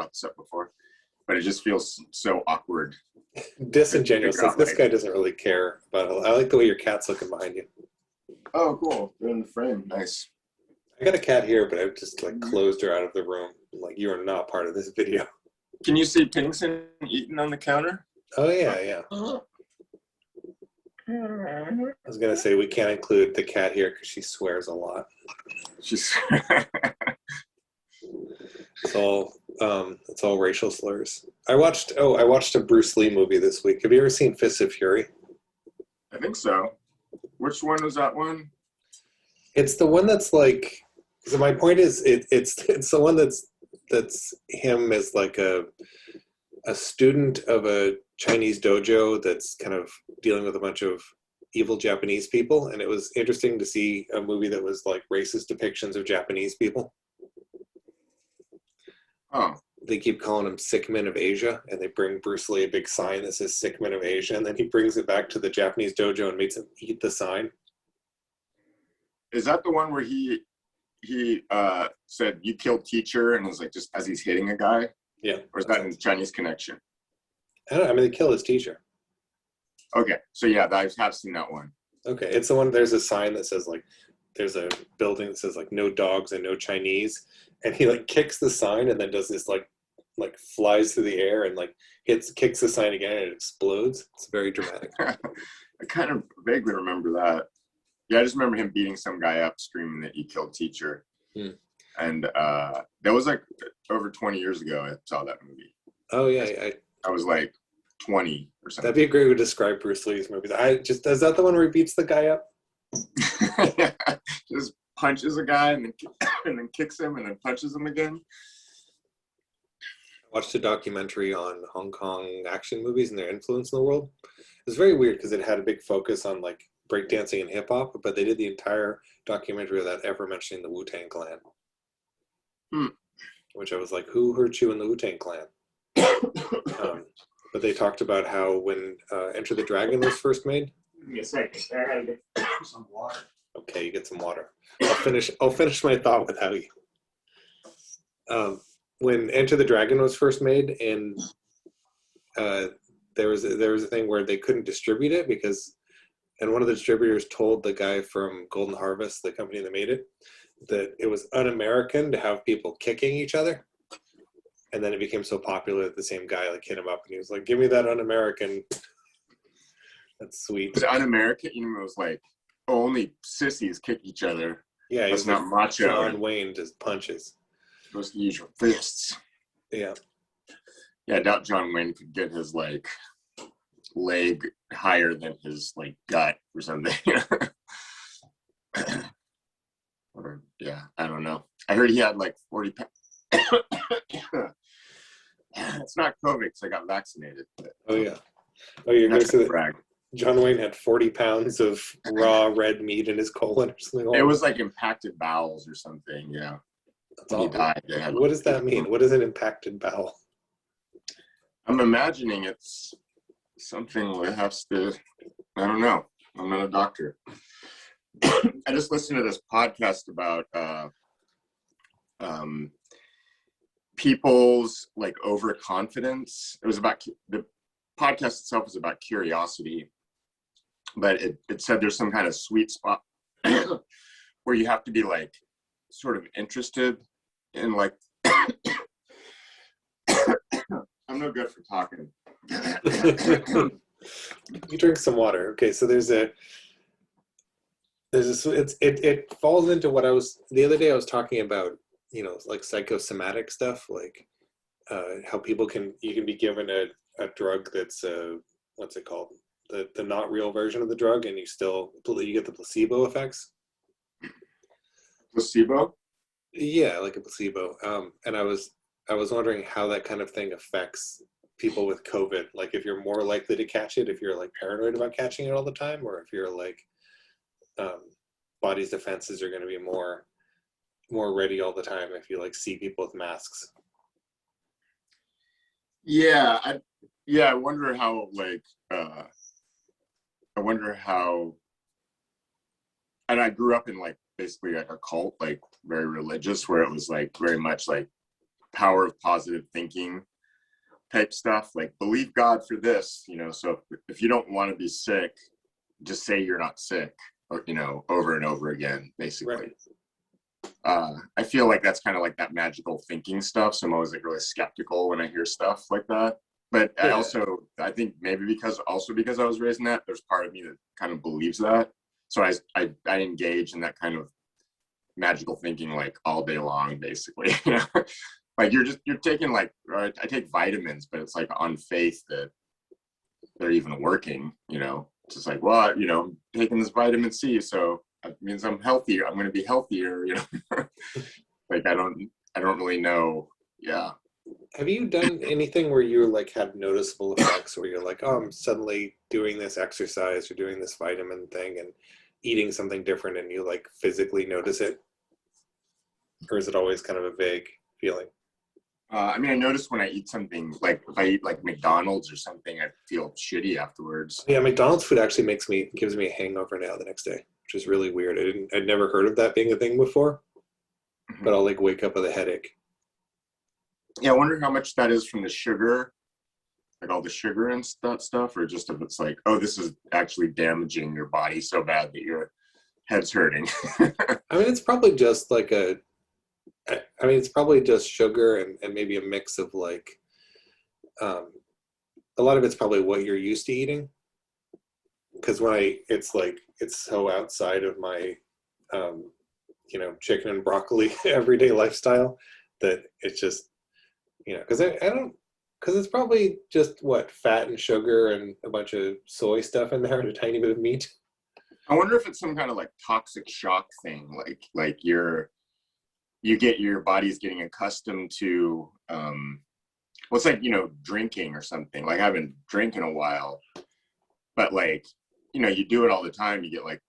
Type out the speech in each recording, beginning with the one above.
about this before, but it just feels so awkward. Disingenuous. Like, this guy doesn't really care about it. I like the way your cat's looking behind you. Oh, cool. They're in the frame. Nice. I got a cat here, but I've just like closed her out of the room. Like, you are not part of this video. Can you see Pinkston eating on the counter? Oh, yeah. I was going to say, we can't include the cat here because she swears a lot. She's It's all racial slurs. I watched a Bruce Lee movie this week. Have you ever seen Fists of Fury? I think so. Which one was that one? It's the one that's like, so my point is it's the one that's him as like a student of a Chinese dojo that's kind of dealing with a bunch of evil Japanese people, and it was interesting to see a movie that was like racist depictions of Japanese people. Oh. They keep calling him sick men of Asia, and they bring Bruce Lee a big sign that says sick men of Asia, and then he brings it back to the Japanese dojo and makes him eat the sign. Is that the one where he said, "You killed teacher," and was like, just as he's hitting a guy? Yeah. Or is that in Chinese Connection? I don't know. I mean, they kill his teacher. Okay. So yeah, I have seen that one. Okay. It's the one, there's a sign that says like, there's a building that says like no dogs and no Chinese. And he like kicks the sign and then does this like flies through the air and like kicks the sign again and it explodes. It's very dramatic. I kind of vaguely remember that. Yeah, I just remember him beating some guy up screaming that he killed teacher. And that was like over 20 years ago I saw that movie. Oh yeah. I was like 20 or something. That'd be a great way to describe Bruce Lee's movies. Is that the one where he beats the guy up? Yeah, just punches a guy and then kicks him and then punches him again. I watched a documentary on Hong Kong action movies and their influence in the world. It was very weird because it had a big focus on like breakdancing and hip hop, but they did the entire documentary without ever mentioning the Wu-Tang Clan. Which I was like, who hurt you in the Wu-Tang Clan? But they talked about how when Enter the Dragon was first made. Give me a second. I gotta get some water. Okay, you get some water. I'll finish my thought without you. When Enter the Dragon was first made, and there was a thing where they couldn't distribute it and one of the distributors told the guy from Golden Harvest, the company that made it, that it was un-American to have people kicking each other. And then it became so popular that the same guy like hit him up and he was like, "Give me that un-American." That's sweet. Was it un-American? You know, it was like, only sissies kick each other. Yeah, that's not macho. John Wayne just punches. Those to use your fists. Yeah. Yeah, I doubt John Wayne could get his like leg higher than his like gut or something. Or yeah, I don't know. I heard he had like 40 pounds. It's not COVID because I got vaccinated. But, oh yeah. Oh, you're going to say that John Wayne had 40 pounds of raw red meat in his colon or something. It was like impacted bowels or something. Yeah. That's all. He died. What does that mean? What is an impacted bowel? I'm imagining it's something that has to, I don't know. I'm not a doctor. I just listened to this podcast about people's like overconfidence. It was about, the podcast itself was about curiosity, but it said there's some kind of sweet spot where you have to be like sort of interested in like I'm no good for talking. You drink some water. Okay, so it falls into what the other day I was talking about, you know, like psychosomatic stuff, like how you can be given a drug that's what's it called, the not real version of the drug, and you get the placebo effects. Placebo? Yeah, like a placebo. And I was wondering how that kind of thing affects people with COVID. Like if you're more likely to catch it if you're like paranoid about catching it all the time, or if you're like body's defenses are going to be more ready all the time if you like see people with masks. Yeah, I wonder how and I grew up in like basically like a cult, like very religious, where it was like very much like power of positive thinking type stuff, like believe God for this, so if you don't want to be sick, just say you're not sick, or, over and over again, basically. Right. I feel like that's kind of like that magical thinking stuff. So I'm always like really skeptical when I hear stuff like that. But Yeah. I think maybe because I was raised in that, there's part of me that kind of believes that. So I engage in that kind of magical thinking like all day long, basically. Like you're taking like, I take vitamins, but it's like on faith that they're even working. It's just like, well, I'm taking this vitamin C, so it means I'm healthier. I'm going to be healthier. Like I don't really know. Yeah. Have you done anything where you like had noticeable effects where you're like, oh, I'm suddenly doing this exercise or doing this vitamin thing and eating something different, and you like physically notice it? Or is it always kind of a vague feeling? I notice when I eat something, like if I eat like McDonald's or something, I feel shitty afterwards. Yeah, McDonald's food actually gives me a hangover now the next day, which is really weird. I'd never heard of that being a thing before, but I'll like wake up with a headache. Yeah, I wonder how much that is from the sugar, like all the sugar and that stuff, or just if it's like, oh, this is actually damaging your body so bad that your head's hurting. It's probably just like it's probably just sugar and maybe a mix of like, a lot of it's probably what you're used to eating. Because it's so outside of my, chicken and broccoli everyday lifestyle that it's just, because because it's probably just fat and sugar and a bunch of soy stuff in there and a tiny bit of meat. I wonder if it's some kind of like toxic shock thing, like your body's getting accustomed to, it's like, drinking or something. Like I haven't drank in a while, but like, you do it all the time, you get like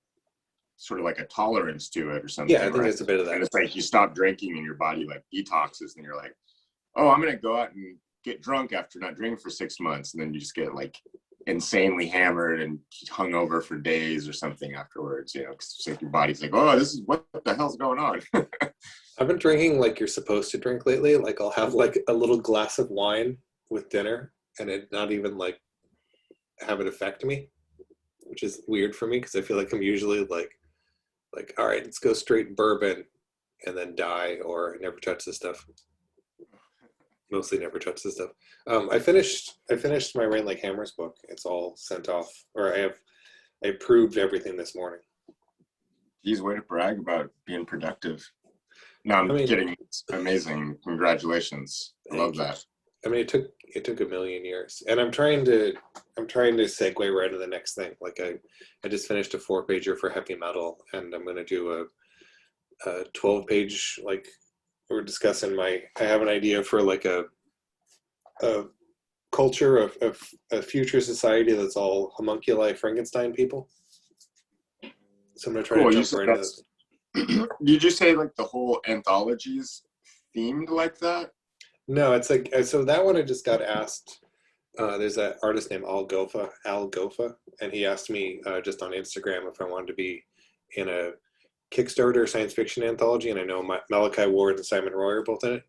sort of like a tolerance to it or something. Yeah, I think it's a bit of that. And it's like you stop drinking and your body like detoxes, and you're like, oh, I'm gonna go out and get drunk after not drinking for 6 months, and then you just get like insanely hammered and hungover for days or something afterwards. Because it's like your body's like, oh, this is what the hell's going on. I've been drinking like you're supposed to drink lately. Like I'll have like a little glass of wine with dinner, and it not even like have it affect me, which is weird for me because I feel like I'm usually like, all right, let's go straight bourbon and then die, or never touch this stuff. Mostly never touch this stuff. I finished my Rain Like Hammers book. It's all sent off, or I approved everything this morning. Geez, way to brag about being productive. No, I'm kidding. It's amazing. Congratulations. I love that. It took a million years, and I'm trying to segue right to the next thing. Like I just finished a 4-pager for heavy metal, and I'm going to do a 12-page, like we're discussing I have an idea for like a culture of a future society that's all homunculi Frankenstein people. So I'm going to try to jump right into this. Did you say like the whole anthology's themed like that? No, it's like, so that one I just got asked. There's an artist named Al Gofa, and he asked me just on Instagram if I wanted to be in a Kickstarter science fiction anthology, and I know Malachi Ward and Simon Roy are both in it.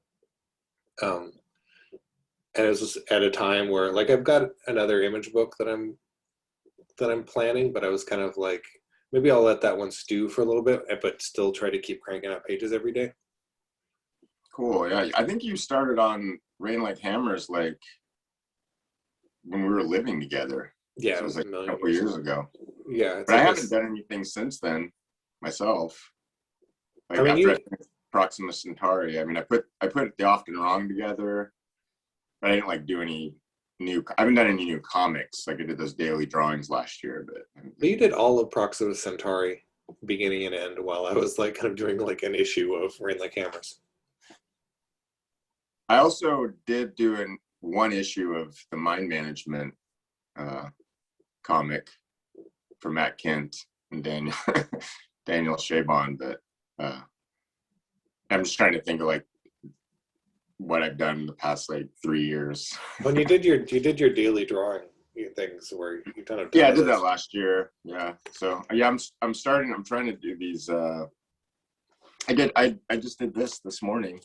And it was just at a time where like I've got another image book that I'm planning, but I was kind of like, maybe I'll let that one stew for a little bit, but still try to keep cranking out pages every day. Cool. Yeah, I think you started on Rain Like Hammers like when we were living together. Yeah, so it was like a couple years ago. Yeah, but I haven't done anything since then myself. Like after I finished Proxima Centauri, I put The Often Wrong together, but I didn't like do any new. I haven't done any new comics. Like I did those daily drawings last year, but you did all of Proxima Centauri, beginning and end, while I was like kind of doing like an issue of Rain Like Hammers. I also did do one issue of the Mind Management comic for Matt Kent and Daniel Chabon, but I'm just trying to think of like what I've done in the past like 3 years. When you did your daily drawing things where you've done it. Yeah, I did that last year. Yeah, so yeah, I'm trying to do these. I just did this morning.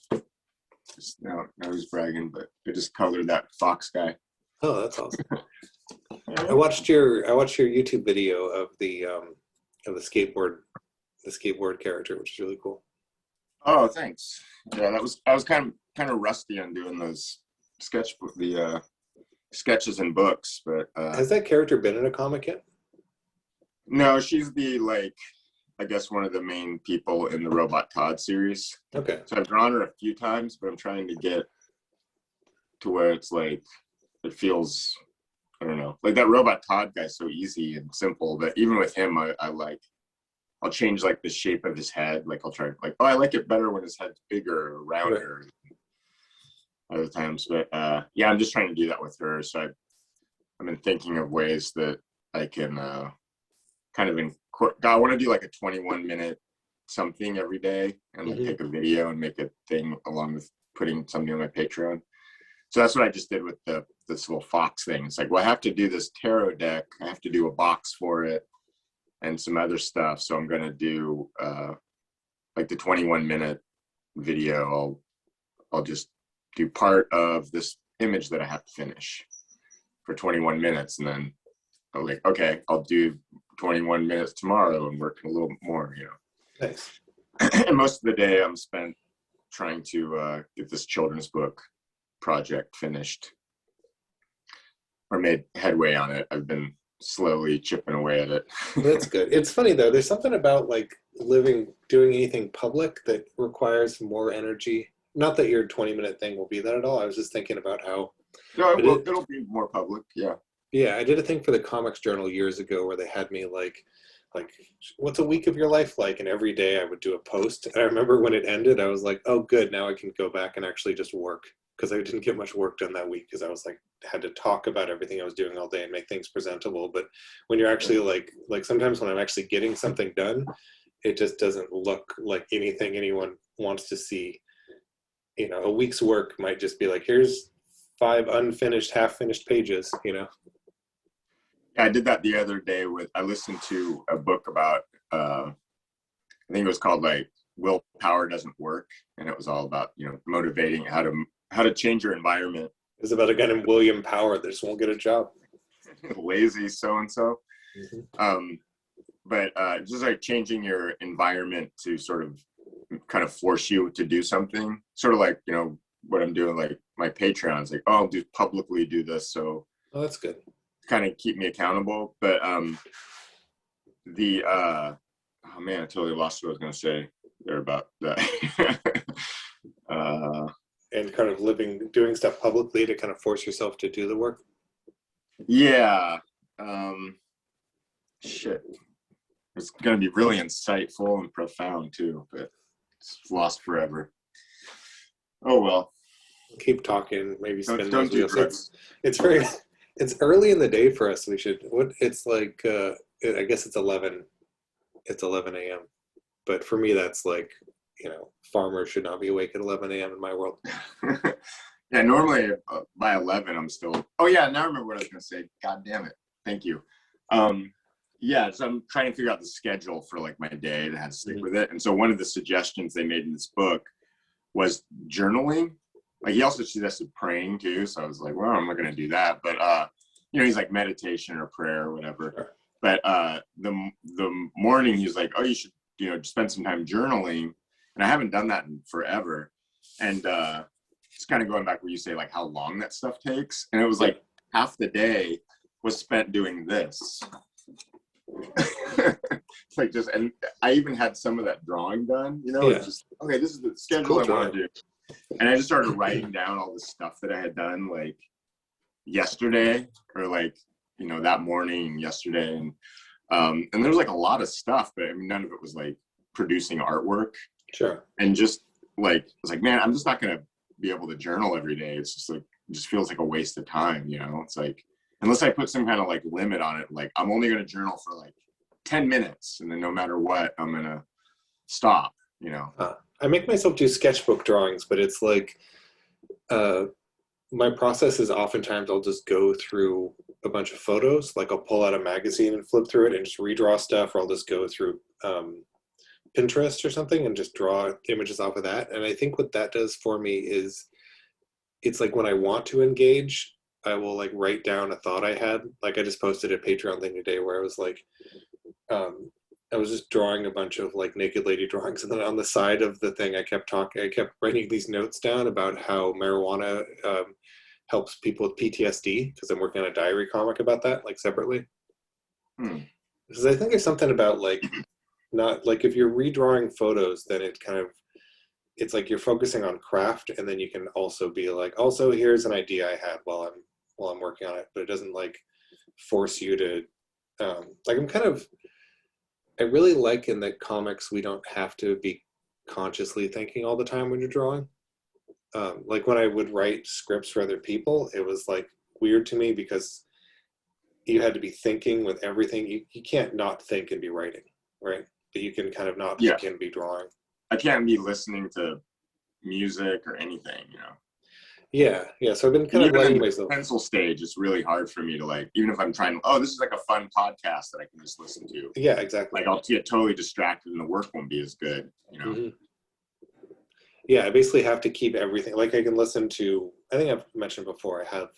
Just now he's bragging, but I just colored that fox guy. Oh, that's awesome. I watched your YouTube video of the skateboard character, which is really cool. Oh, thanks. Yeah, I was kind of rusty on doing those sketches and books, but has that character been in a comic yet? No, she's the I guess one of the main people in the Robot Todd series. Okay. So I've drawn her a few times, but I'm trying to get to where it's like it feels, I don't know, like that Robot Todd guy's so easy and simple that even with him, I'll change like the shape of his head. Like I'll try like, oh, I like it better when his head's bigger or rounder. Right. Other times, but yeah, I'm just trying to do that with her. So I've been thinking of ways that I can kind of I want to do like a 21-minute something every day and like take a video and make a thing along with putting something on my Patreon. So that's what I just did with this little fox thing. It's like, well, I have to do this tarot deck. I have to do a box for it and some other stuff. So I'm going to do like the 21-minute video. I'll just do part of this image that I have to finish for 21 minutes. And then I'm like, okay, I'll do 21 minutes tomorrow and work a little more, Nice. And most of the day I'm spent trying to get this children's book project finished or made headway on it. I've been slowly chipping away at it. That's good. It's funny though, there's something about like doing anything public that requires more energy. Not that your 20-minute thing will be that at all. I was just thinking about how it'll be more public. Yeah, I did a thing for the Comics Journal years ago where they had me like, what's a week of your life like? And every day I would do a post. And I remember when it ended, I was like, oh, good. Now I can go back and actually just work, because I didn't get much work done that week because I was like, had to talk about everything I was doing all day and make things presentable. But when you're actually like sometimes when I'm actually getting something done, it just doesn't look like anything anyone wants to see. A week's work might just be like, here's 5 unfinished, half-finished pages, I did that the other day I listened to a book about, I think it was called like Willpower Doesn't Work. And it was all about, motivating how to change your environment. It was about a guy named William Power that just won't get a job. Lazy so-and-so. But just like changing your environment to sort of kind of force you to do something. Sort of like, what I'm doing, like my Patreon is like, oh, I'll publicly do this. So oh, that's good. Kind of keep me accountable. But oh man, I totally lost what I was going to say there about that. And kind of doing stuff publicly to kind of force yourself to do the work. Yeah. Shit. It's going to be really insightful and profound too, but it's lost forever. Oh, well. Keep talking. Maybe spend don't do drugs. It's early in the day for us. It's like, I guess it's 11 a.m. But for me, that's like, farmers should not be awake at 11 a.m. in my world. Yeah, normally by 11, I'm still, oh yeah, now I remember what I was going to say. God damn it. Thank you. Yeah, so I'm trying to figure out the schedule for like my day and how to stick with it. And so one of the suggestions they made in this book was journaling. Like he also suggested praying too. So I was like, well, I'm not going to do that. But, he's like meditation or prayer or whatever. Sure. But the morning he's like, oh, you should, spend some time journaling. And I haven't done that in forever. And it's kind of going back where you say like how long that stuff takes. And it was like half the day was spent doing this. It's like and I even had some of that drawing done, It's just, okay, this is the schedule I want to do. And I just started writing down all the stuff that I had done like yesterday or like, that morning yesterday. And there was like a lot of stuff, but I mean, none of it was like producing artwork. Sure. And just like, it's like, man, I'm just not going to be able to journal every day. It's just like, it just feels like a waste of time, It's like, unless I put some kind of like limit on it, like I'm only going to journal for like 10 minutes and then no matter what, I'm going to stop, I make myself do sketchbook drawings, but it's like, my process is oftentimes I'll just go through a bunch of photos. Like I'll pull out a magazine and flip through it and just redraw stuff, or I'll just go through Pinterest or something and just draw images off of that. And I think what that does for me is it's like when I want to engage, I will like write down a thought I had. Like I just posted a Patreon thing today where I was like, I was just drawing a bunch of like naked lady drawings, and then on the side of the thing, I kept writing these notes down about how marijuana helps people with PTSD, because I'm working on a diary comic about that, like separately. Because I think there's something about like not like if you're redrawing photos, then it's like you're focusing on craft, and then you can also be like, also here's an idea I had while I'm working on it, but it doesn't like force you to like I really like in the comics we don't have to be consciously thinking all the time when you're drawing. Like when I would write scripts for other people, it was like weird to me because you had to be thinking with everything. You can't not think and be writing, right? But you can kind of not think and be drawing. I can't be listening to music or anything, you know. Yeah. So I've been kind of letting myself. Pencil stage, it's really hard for me to like, even if I'm trying. Oh, this is like a fun podcast that I can just listen to. Yeah, exactly. Like I'll get totally distracted, and the work won't be as good, you know. Mm-hmm. Yeah, I basically have to keep everything. Like I can listen to. I think I've mentioned before. I have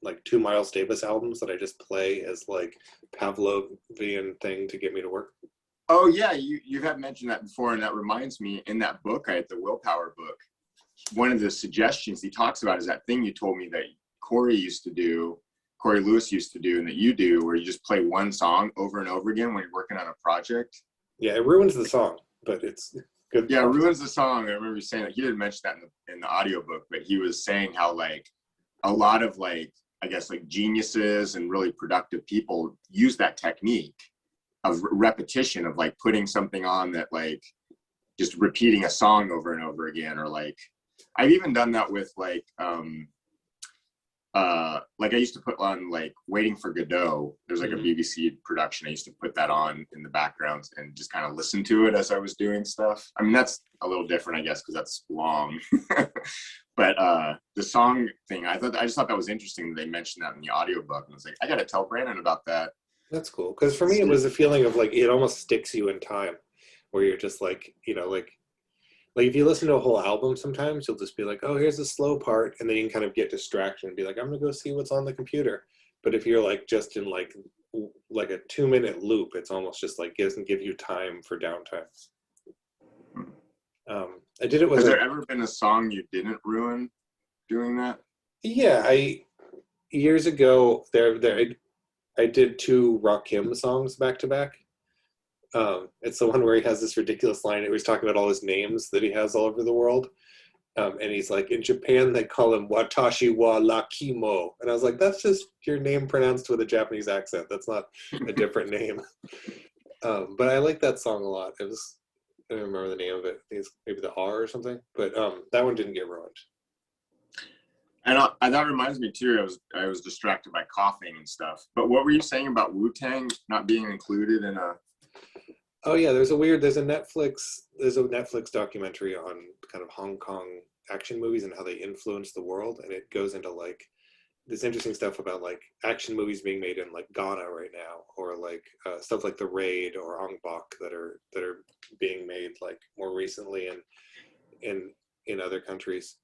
like 2 Miles Davis albums that I just play as like Pavlovian thing to get me to work. Oh yeah, you have mentioned that before, and that reminds me. In that book, I had the Willpower book. One of the suggestions he talks about is that thing you told me that Corey Lewis used to do, and that you do, where you just play one song over and over again when you're working on a project. Yeah, it ruins the song, but it's good. Yeah, it ruins the song. I remember you saying that. He didn't mention that in the audiobook, but he was saying how like a lot of like, I guess like geniuses and really productive people use that technique of repetition, of like putting something on that, like just repeating a song over and over again, or like I've even done that with like I used to put on like Waiting for Godot. There's like a BBC production. I used to put that on in the background and just kind of listen to it as I was doing stuff. I mean, that's a little different, I guess, because that's long. But the song thing, I just thought that was interesting that they mentioned that in the audiobook. And I was like, I got to tell Brandon about that. That's cool. Because for me, it was a feeling of like, it almost sticks you in time, where you're just like, you know, like if you listen to a whole album, sometimes you'll just be like, oh, here's the slow part. And then you can kind of get distraction and be like, I'm going to go see what's on the computer. But if you're like just in like a 2-minute loop, it's almost just like, it doesn't give you time for downtime. I did it with. Has there ever been a song you didn't ruin doing that? Yeah, years ago, I did 2 Rakim songs back to back. It's the one where he has this ridiculous line. He was talking about all his names that he has all over the world. And he's like, in Japan, they call him Watashi wa Lakimo. And I was like, that's just your name pronounced with a Japanese accent. That's not a different name. But I like that song a lot. I don't remember the name of it. I think it's maybe the R or something. But that one didn't get ruined. And that reminds me too, I was distracted by coughing and stuff. But what were you saying about Wu-Tang not being included in a... Oh yeah, there's a Netflix documentary on kind of Hong Kong action movies and how they influence the world, and it goes into like this interesting stuff about like action movies being made in like Ghana right now, or like stuff like The Raid or Ong Bak that are being made like more recently and in other countries.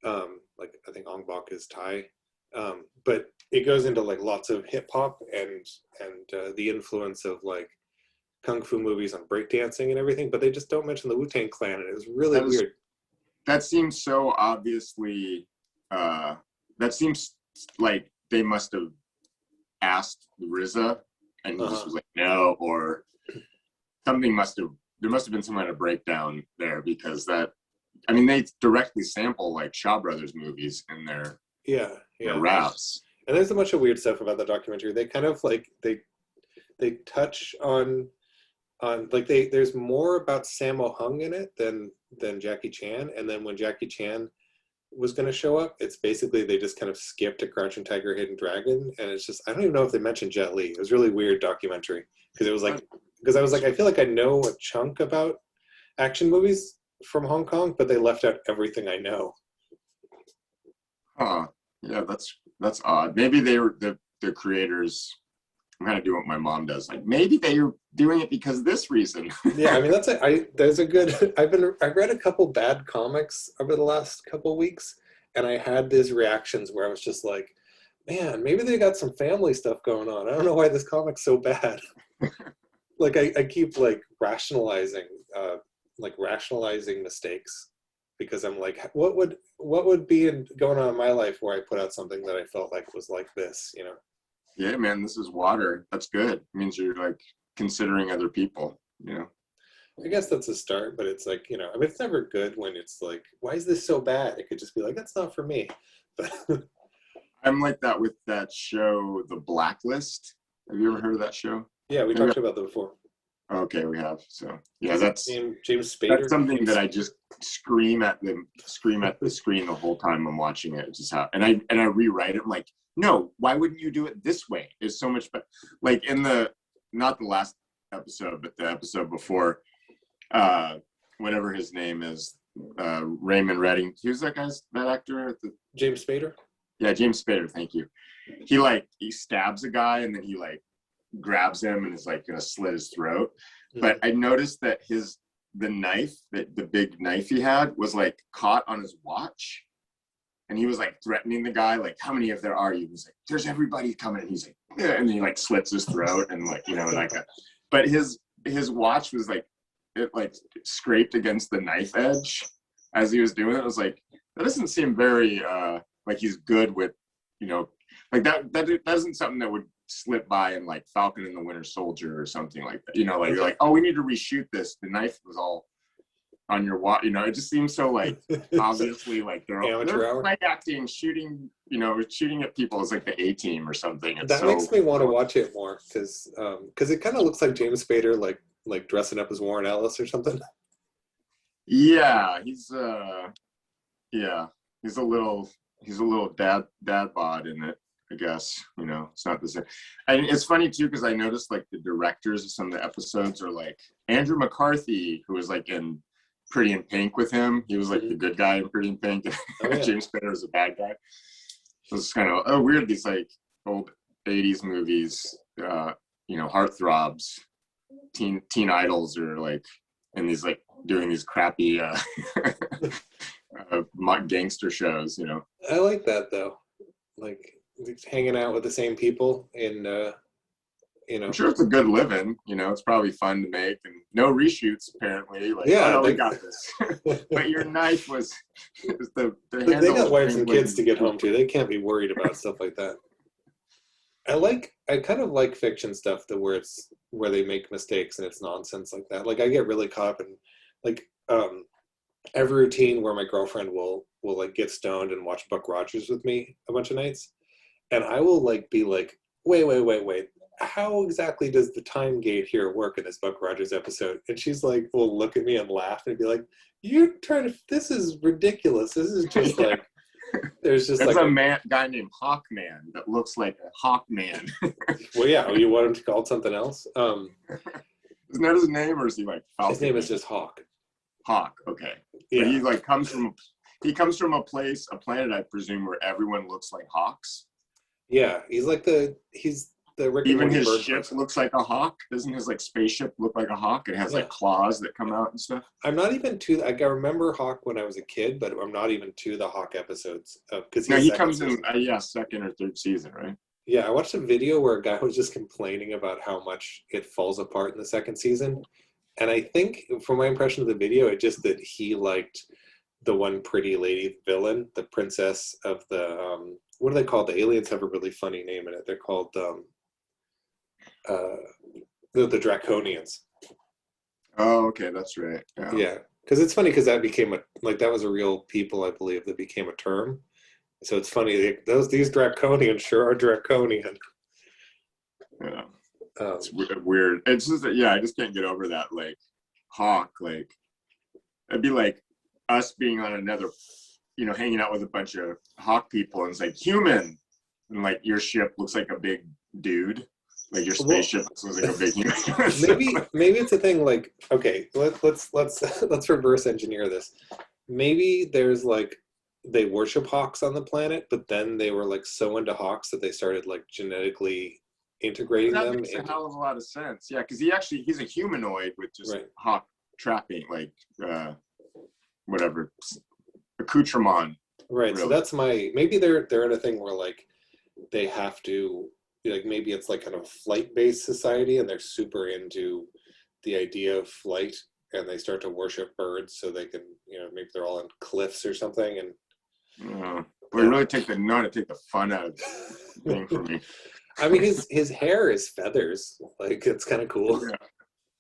Like I think Ong Bak is Thai, but it goes into like lots of hip hop and the influence of like kung fu movies on breakdancing and everything, but they just don't mention the Wu-Tang Clan, and it was really weird. That seems so obviously, that seems like they must have asked RZA and he just was like, no, or there must have been some kind of breakdown there, because they directly sample like Shaw Brothers movies in their raps. And there's a bunch of weird stuff about the documentary. They kind of like, they touch on like there's more about Sammo Hung in it than Jackie Chan. And then when Jackie Chan was going to show up, it's basically they just kind of skipped a Crouching Tiger, Hidden Dragon, and it's just, I don't even know if they mentioned Jet Li. It was a really weird documentary because I was like, I feel like I know a chunk about action movies from Hong Kong, but they left out everything I know. Yeah, that's odd. Maybe they were the creators I'm kind of doing what my mom does. Like maybe they're doing it because of this reason. Yeah, I mean there's a good I've read a couple bad comics over the last couple weeks, and I had these reactions where I was just like, man, maybe they got some family stuff going on. I don't know why this comic's so bad. Like I keep rationalizing mistakes because I'm like, what would be going on in my life where I put out something that I felt like was like this, you know? Yeah, man, this is water. That's good. It means you're like considering other people, you know. I guess that's a start, but it's like, you know, I mean, it's never good when it's like, why is this so bad? It could just be like, that's not for me. But I'm like that with that show, The Blacklist. Have you ever heard of that show? yeah, we talked about that before. Okay, we have. So yeah, that's James Spader. That's something that I just scream at the screen the whole time I'm watching it. It's just how, and I rewrite it. I'm like, no, why wouldn't you do it this way? It's so much better. Like in not the last episode, but the episode before, whatever his name is, Raymond Redding. Who's that actor? James Spader? Yeah, James Spader. Thank you. He stabs a guy and then he like grabs him and is like gonna slit his throat. Mm-hmm. But I noticed that the knife, the big knife he had, was like caught on his watch, and he was like threatening the guy, like, how many of there are you? He's like, there's everybody coming. And he's like, yeah. And then he like slits his throat and like, you know, but his watch was like, it like scraped against the knife edge as he was doing it. I was like, that doesn't seem very like he's good with, you know, like that isn't something that would slip by in like Falcon and the Winter Soldier or something like that. You know, like you're like, oh, we need to reshoot this. The knife was all on your watch. You know, it just seems so like obviously like they're play acting, shooting at people as like the A-team or something. That makes me want to watch it more because it kind of looks like James Spader like dressing up as Warren Ellis or something. Yeah, he's a little dad bod in it. I guess, you know, it's not the same. And it's funny too, because I noticed like the directors of some of the episodes are like Andrew McCarthy, who was like in Pretty in Pink with him. He was like the good guy in Pretty in Pink. Oh, yeah. James Spader was a bad guy. So it's kind of weird, these like old 80s movies, you know, heartthrobs, teen idols are like in these like doing these crappy gangster shows, you know. I like that though. Like hanging out with the same people and you know, I'm sure it's a good living, you know, it's probably fun to make, and no reshoots apparently, like, yeah, we got this. But your knife was the they got wives and kids to get home to. They can't be worried about stuff like that. I kind of like fiction stuff where they make mistakes and it's nonsense like that. Like I get really caught up in like every routine where my girlfriend will like get stoned and watch Buck Rogers with me a bunch of nights. And I will like be like, wait. How exactly does the time gate here work in this Buck Rogers episode? And she's like, will look at me and laugh and be like, this is ridiculous. This is just like, there's just There's like a guy named Hawkman that looks like a Hawkman. Well, yeah, you want him to call it something else? Isn't that his name, or is he like Falcon? His name is just Hawk. Hawk, okay. Yeah. But he like comes from a planet, I presume, where everyone looks like hawks. Yeah, he's the Rick even his bird ship person. looks like a hawk. Doesn't his like spaceship look like a hawk? It has like claws that come out and stuff. I'm not even I remember Hawk when I was a kid, but I'm not even to the Hawk episodes because he comes in second or third season, right? Yeah, I watched a video where a guy was just complaining about how much it falls apart in the second season, and I think from my impression of the video, it just that he liked the one pretty lady villain, the princess of the what are they called? The aliens have a really funny name in it. They're called the Draconians. Oh, okay, that's right. Yeah, because it's funny because that became that was a real people, I believe, that became a term. So it's funny, these Draconians sure are draconian. Yeah, it's weird. It's just I just can't get over that. Like Hawk, like it'd be like us being on another, you know, hanging out with a bunch of Hawk people, and it's like human, and like your ship looks like a big dude. Like your spaceship looks like a big human. maybe it's a thing. Like, okay, let's reverse engineer this. Maybe there's like they worship hawks on the planet, but then they were like so into hawks that they started like genetically integrating That them makes a into hell of a lot of sense. Yeah, because he's a humanoid with just right. hawk trapping, like whatever accoutrement. Right. So Really. that's maybe they're in a thing where like they have to, like, maybe it's like kind of a flight-based society and they're super into the idea of flight and they start to worship birds so they can, maybe they're all on cliffs or something. And Well, you really take the fun out of the thing for me. I mean, his hair is feathers. Like, it's kind of cool. Yeah.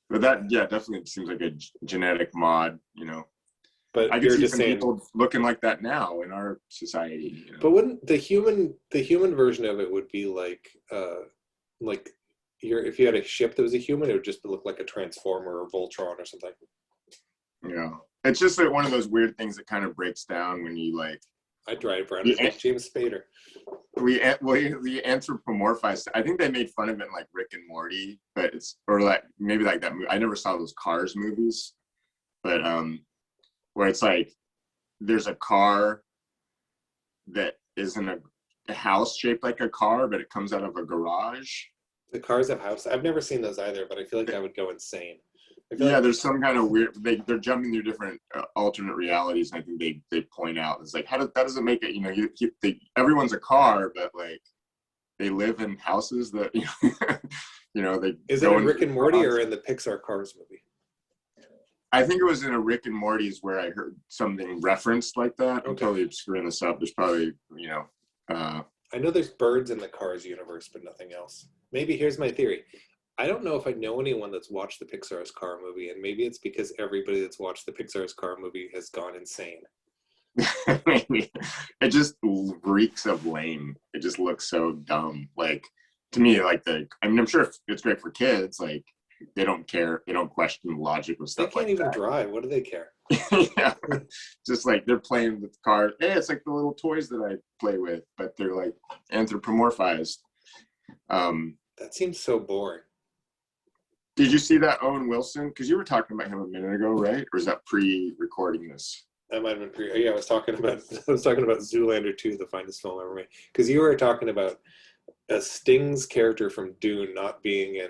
But that, definitely seems like a genetic mod, But I can you're see just some saying, people looking like that now in our society. but wouldn't the human version of it would be like if you had a ship that was a human, it would just look like a Transformer or Voltron or something. Yeah. It's just like one of those weird things that kind of breaks down when you like. I'd drive around as James Spader. We anthropomorphized. I think they made fun of it in like Rick and Morty, but maybe like that movie. I never saw those Cars movies, but where it's like there's a car that isn't a house shaped like a car, but it comes out of a garage. The Cars have house. I've never seen those either, but I feel like I would go insane. There's some kind of weird. They're jumping through different alternate realities, and I think they point out it's like that doesn't make it. Everyone's a car, but like they live in houses that they. Is it in Rick and Morty or in the Pixar Cars movie? I think it was in a Rick and Morty's where I heard something referenced like that. Okay. I'm totally screwing this up. There's probably I know there's birds in the Cars universe, but nothing else. Maybe here's my theory. I don't know if I know anyone that's watched the Pixar's Car movie, and maybe it's because everybody that's watched the Pixar's Car movie has gone insane. It just reeks of lame. It just looks so dumb. Like, to me, like I'm sure it's great for kids. Like, they don't care. They don't question the logic of stuff like that. They can't even drive. What do they care? Yeah, just like they're playing with cars. Hey, it's like the little toys that I play with, but they're like anthropomorphized. That seems so boring. Did you see that Owen Wilson? Because you were talking about him a minute ago, right? Or is that pre-recording this? That might have been Yeah, I was talking about Zoolander 2, the finest film ever made. Because you were talking about Sting's character from Dune not being in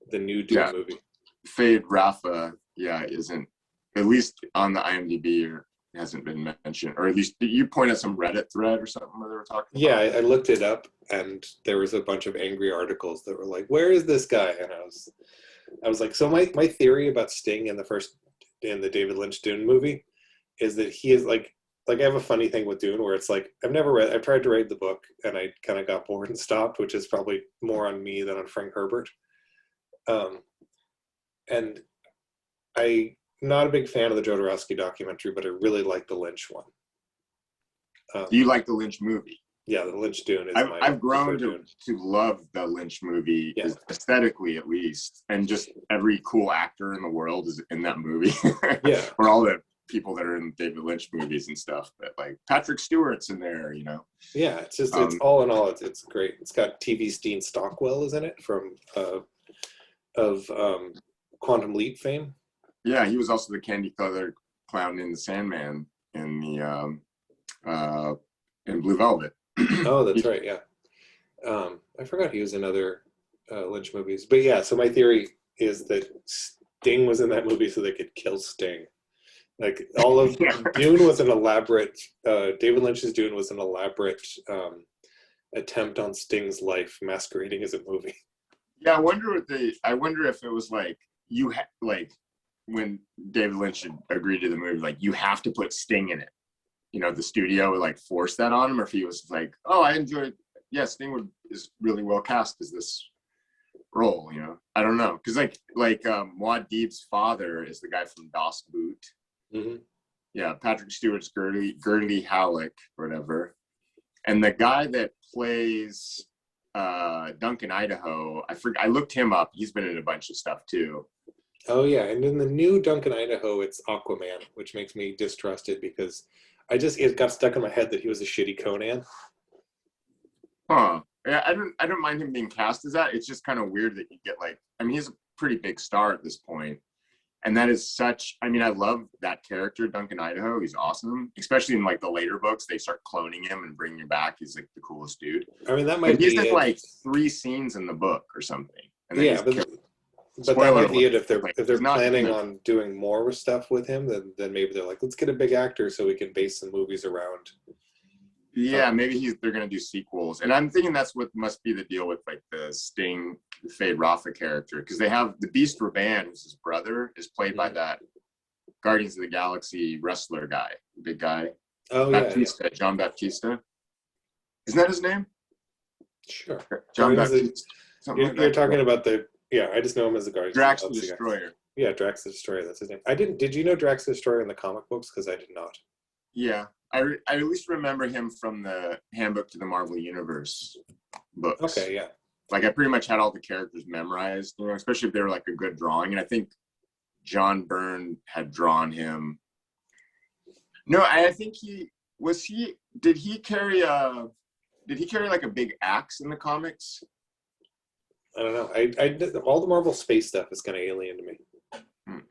the new Dune movie. Fade Rafa, isn't, at least on the IMDb, or hasn't been mentioned, or at least you point at some Reddit thread or something where they were talking about. Yeah, I looked it up, and there was a bunch of angry articles that were like, "Where is this guy?" And I was like, so my theory about Sting in the David Lynch Dune movie is that he is like I have a funny thing with Dune where it's like I've tried to read the book and I kind of got bored and stopped, which is probably more on me than on Frank Herbert. And I'm not a big fan of the Jodorowsky documentary, but I really like the Lynch one. Do you like the Lynch movie? Yeah, the Lynch Dune is I've grown to love the Lynch movie, aesthetically at least, and just every cool actor in the world is in that movie. Yeah. Or all the people that are in David Lynch movies and stuff, but like Patrick Stewart's in there, Yeah, it's just it's all in all, it's great. It's got TV Steen Stockwell is in it from Quantum Leap fame. Yeah, he was also the candy colored clown in the Sandman in the in Blue Velvet. Oh, that's right. Yeah, I forgot he was in other Lynch movies, but yeah. So my theory is that Sting was in that movie so they could kill Sting. Like all of Dune was an elaborate. David Lynch's Dune was an elaborate attempt on Sting's life masquerading as a movie. Yeah, I wonder if it was like when David Lynch agreed to the movie, like you have to put Sting in it. The studio would like force that on him, or if he was like, "Oh, I enjoyed. Yeah, Sting is really well cast as this role." I don't know, because like Muad'Dib's father is the guy from Das Boot. Mm-hmm. Yeah, Patrick Stewart's Gurley Halleck, or whatever, and the guy that plays Duncan Idaho, I looked him up. He's been in a bunch of stuff too. Oh yeah, and in the new Duncan Idaho, it's Aquaman, which makes me distrusted because it got stuck in my head that he was a shitty Conan. Huh. Yeah, I don't mind him being cast as that. It's just kind of weird that you get he's a pretty big star at this point. And that is I love that character, Duncan Idaho. He's awesome. Especially in like the later books, they start cloning him and bringing him back. He's like the coolest coolest dude. I mean, that But might be he's in it. like 3 scenes in the book or something. And then Yeah, he's but killed. that Spoiler might be alert, it. If they're he's not planning in it. on doing more stuff with him, then maybe they're like, let's get a big actor so we can base some movies around. Yeah, maybe they're gonna do sequels, and I'm thinking that's what must be the deal with like the Sting, the Fade Rafa character, because they have the Beast Raban, who's his brother, is played by that Guardians of the Galaxy wrestler guy, big guy. Oh Baptista, yeah. John Baptista. Isn't that his name? Sure. John Baptista. You're talking about the I just know him as the Guardians. Drax the Destroyer. Yeah, Drax the Destroyer. That's his name. Did you know Drax the Destroyer in the comic books? Because I did not. Yeah, I at least remember him from the Handbook to the Marvel Universe books. Okay, yeah. Like I pretty much had all the characters memorized, especially if they were like a good drawing. And I think John Byrne had drawn him. No, I think did he carry like a big axe in the comics? I don't know. All the Marvel space stuff is kind of alien to me. No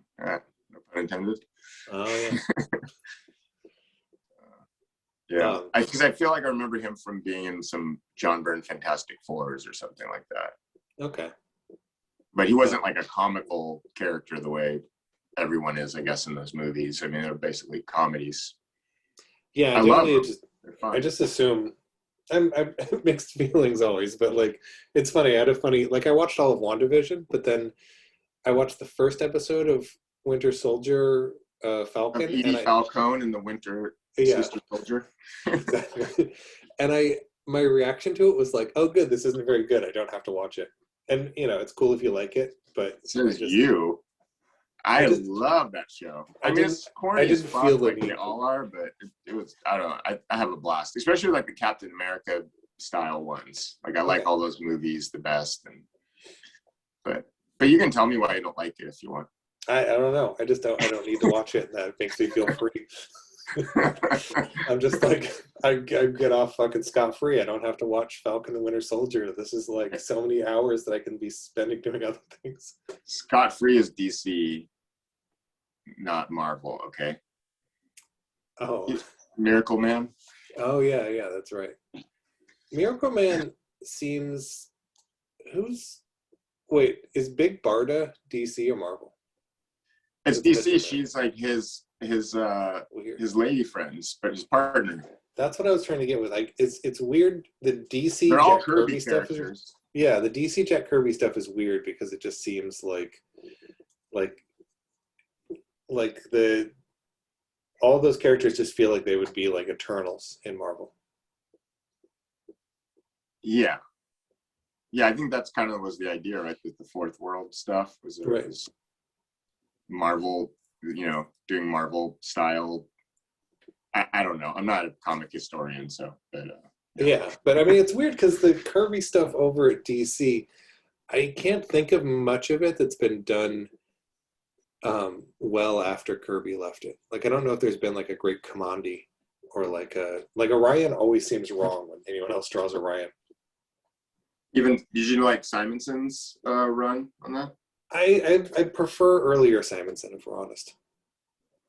pun intended. Oh yeah. Yeah, because I feel like I remember him from being in some John Byrne Fantastic Fours or something like that. Okay. But he wasn't like a comical character the way everyone is, I guess, in those movies. I mean, they're basically comedies. Yeah, I love them. I just assume I'm mixed feelings always, but like it's funny. I watched all of WandaVision, but then I watched the first episode of Winter Soldier Falcon. Of Edie Falcone and the Winter Sister Soldier. Exactly. And my reaction to it was like, oh good, this isn't very good. I don't have to watch it. And it's cool if you like it, but I love that show. I mean, it's corny as fuck, like they all are, but it was, I don't know, I have a blast, especially like the Captain America style ones. Like I like all those movies the best, but you can tell me why you don't like it if you want. I don't know. I don't need to watch it, and that makes me feel free. I'm just like, I get off fucking scot-free. I don't have to watch Falcon and Winter Soldier. This is like so many hours that I can be spending doing other things. Scot-free is DC, not Marvel, okay? Oh. Miracle Man? Oh, yeah, that's right. Miracle Man seems... Wait, is Big Barda DC or Marvel? It's DC. She's like his lady friends, but his partner. That's what I was trying to get with. Like, it's weird. The DC They're all Jack Kirby stuff characters. The DC Jack Kirby stuff is weird because it just seems like all those characters just feel like they would be like Eternals in Marvel. Yeah, I think that's kind of was the idea, right? With the Fourth World stuff was Marvel, doing Marvel style. I don't know. I'm not a comic historian, so. But, but I mean, it's weird because the Kirby stuff over at DC, I can't think of much of it that's been done well after Kirby left it. Like, I don't know if there's been like a great Commandi or like Orion always seems wrong when anyone else draws Orion. Did you like Simonson's run on that? I prefer earlier Simonson, if we're honest.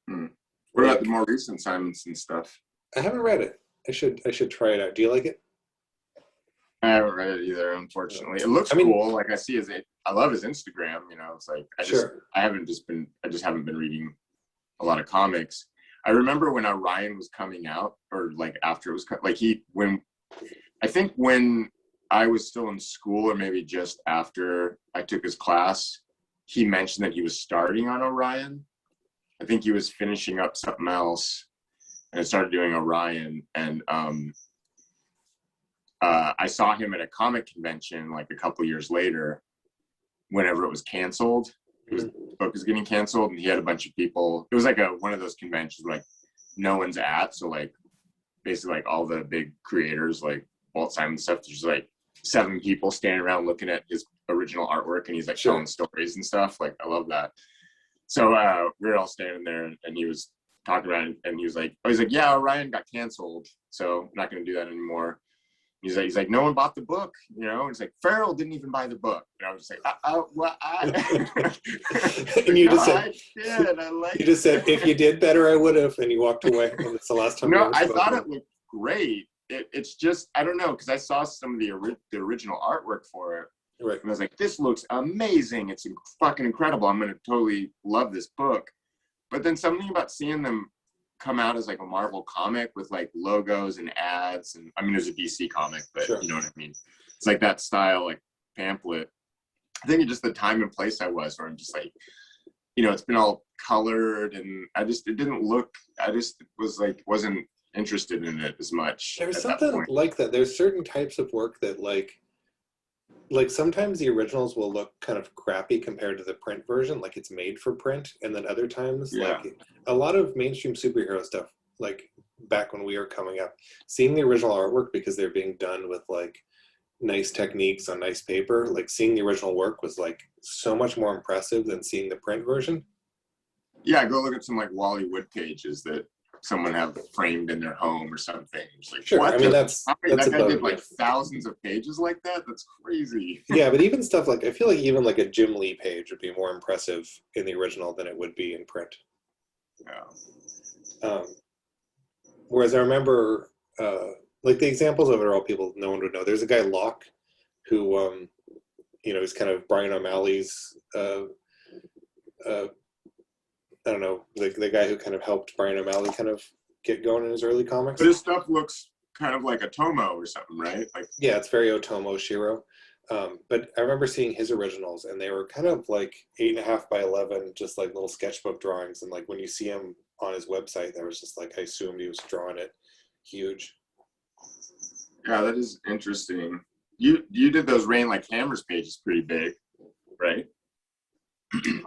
What about the more recent Simonson stuff? I haven't read it. I should try it out. Do you like it? I haven't read it either, unfortunately. It looks cool. Like I love his Instagram. It's like I just haven't been reading a lot of comics. I remember when Orion was coming out, or like after it was when I was still in school, or maybe just after I took his class, he mentioned that he was starting on Orion. I think he was finishing up something else and started doing Orion. And I saw him at a comic convention like a couple years later, whenever it was canceled. The book was getting canceled, and he had a bunch of people. It was like one of those conventions like no one's at. So like basically like all the big creators, like Walt Simon stuff, there's like 7 people standing around looking at his original artwork, and he's like telling stories and stuff. Like I love that. So we were all standing there, and he was talking about it, and he was like, yeah, Orion got canceled, so I'm not going to do that anymore. He's like, no one bought the book, And it's like, Farel didn't even buy the book. And I was just like, and you just said, you just said, if you did better, I would have, and you walked away. And it's the last time. No, I thought it looked great. it's just, I don't know, because I saw some of the original artwork for it, Right. and I was like, this looks amazing. It's fucking incredible. I'm gonna totally love this book. But then something about seeing them come out as like a Marvel comic with like logos and ads, and I mean, it was a DC comic, but Sure. you know what I mean. It's like that style, like pamphlet. I think it's just the time and place I was, where I'm just like, you know, it's been all colored, and it didn't look. I just was like, wasn't interested in it as much. There's at that something point. like that. There's certain types of work that like sometimes the originals will look kind of crappy compared to the print version, like it's made for print, and then other times, Yeah. like a lot of mainstream superhero stuff, like back when we were coming up, seeing the original artwork because they're being done with like nice techniques on nice paper, like seeing the original work was like so much more impressive than seeing the print version. Yeah, go look at some like Wally Wood pages that someone have framed in their home or something. It's like, Sure, what I mean the that's fuck? That guy above did like me. thousands of pages like that. That's crazy. Yeah, but even stuff like, I feel like even like a Jim Lee page would be more impressive in the original than it would be in print. Yeah. Whereas I remember, like the examples of it are all people no one would know. There's a guy Locke, who, you know, he's kind of Brian O'Malley's, I don't know, the guy who kind of helped Brian O'Malley kind of get going in his early comics. But his stuff looks kind of like a Tomo or something, right? Like, Yeah, it's very Otomo Shiro. But I remember seeing his originals, and they were kind of like 8.5 by 11, just like little sketchbook drawings. And like when you see him on his website, there was just like, I assumed he was drawing it huge. yeah, that is interesting. You did those Rain Like Hammers pages pretty big, right?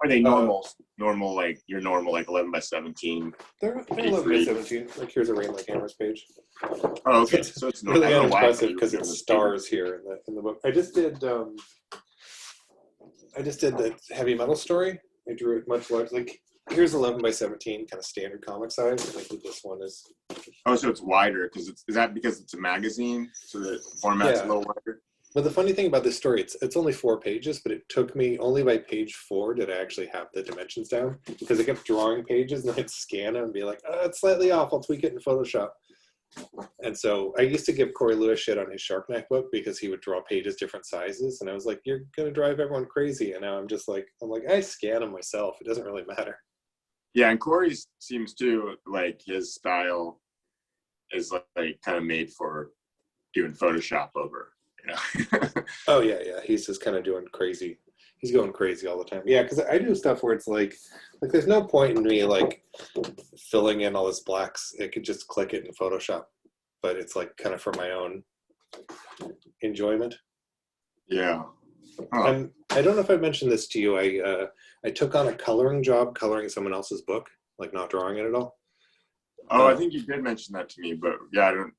Are they normals? Normal, like your normal, like 11 by 17. They're 11 by 17. Like here's a Rain Like Hammers page. Oh, okay. So it's Really I don't know why I thought unimpressive you were because doing it's this stars here in the book. I just did the heavy metal story. I drew it much larger. Like here's 11 by 17, kind of standard comic size. I think this one is. Oh, so it's wider because is that because it's a magazine, so the format's a little wider? But the funny thing about this story, it's only 4 pages, but it took me only by page 4 did I actually have the dimensions down, because I kept drawing pages and I'd scan them and be like, oh, it's slightly off. I'll tweak it in Photoshop. And so I used to give Corey Lewis shit on his Shark Neck book because he would draw pages different sizes, and I was like, you're gonna drive everyone crazy. And now I'm like, I scan them myself. It doesn't really matter. Yeah, and Corey's seems too like his style is like kind of made for doing Photoshop over, you know. Oh yeah, he's just kind of doing crazy. He's going crazy all the time. Yeah, because I do stuff where it's like there's no point in me like filling in all this blacks. I could just click it in Photoshop, but it's like kind of for my own enjoyment. Yeah. Huh. I don't know if I mentioned this to you. I took on a coloring job, coloring someone else's book, like not drawing it at all. Oh, I think you did mention that to me, but yeah, I don't.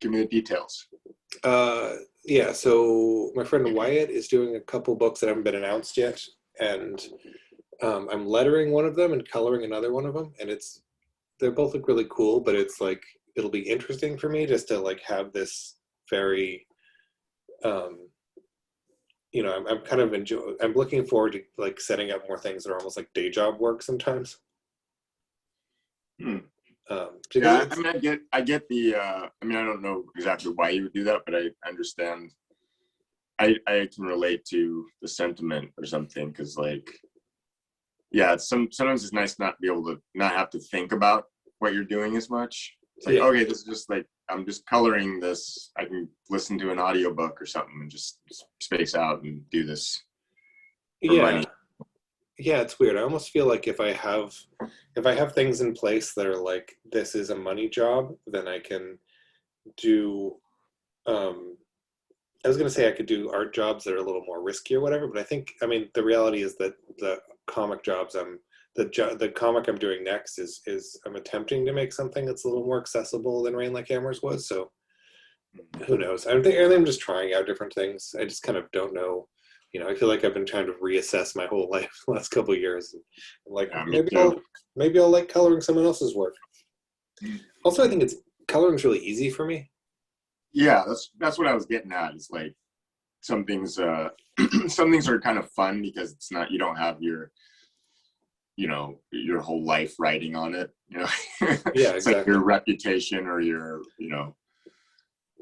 Give me the details. Yeah, so my friend Wyatt is doing a couple books that haven't been announced yet, and I'm lettering one of them and coloring another one of them, and they both look really cool, but it's like it'll be interesting for me just to like have this very you know, I'm kind of I'm looking forward to like setting up more things that are almost like day job work sometimes. Yeah, I mean, I get the. I mean, I don't know exactly why you would do that, but I understand. I can relate to the sentiment or something, because like, yeah, sometimes it's nice not to be able to not have to think about what you're doing as much. It's like, okay, this is just like I'm just coloring this. I can listen to an audiobook or something and just space out and do this for money. Yeah, it's weird. I almost feel like if I have things in place that are like this is a money job, then I can do I was gonna say I could do art jobs that are a little more risky or whatever, but I mean the reality is that the comic jobs the comic I'm doing next is I'm attempting to make something that's a little more accessible than Rain Like Hammers was, so who knows? I'm just trying out different things. I just kind of don't know. You know, I feel like I've been trying to reassess my whole life the last couple of years. And I'm like, maybe I'll like coloring someone else's work. Also, I think coloring's really easy for me. Yeah, that's what I was getting at. It's like some things are kind of fun because it's not, you don't have your whole life writing on it. You know, Yeah, it's exactly. like your reputation or your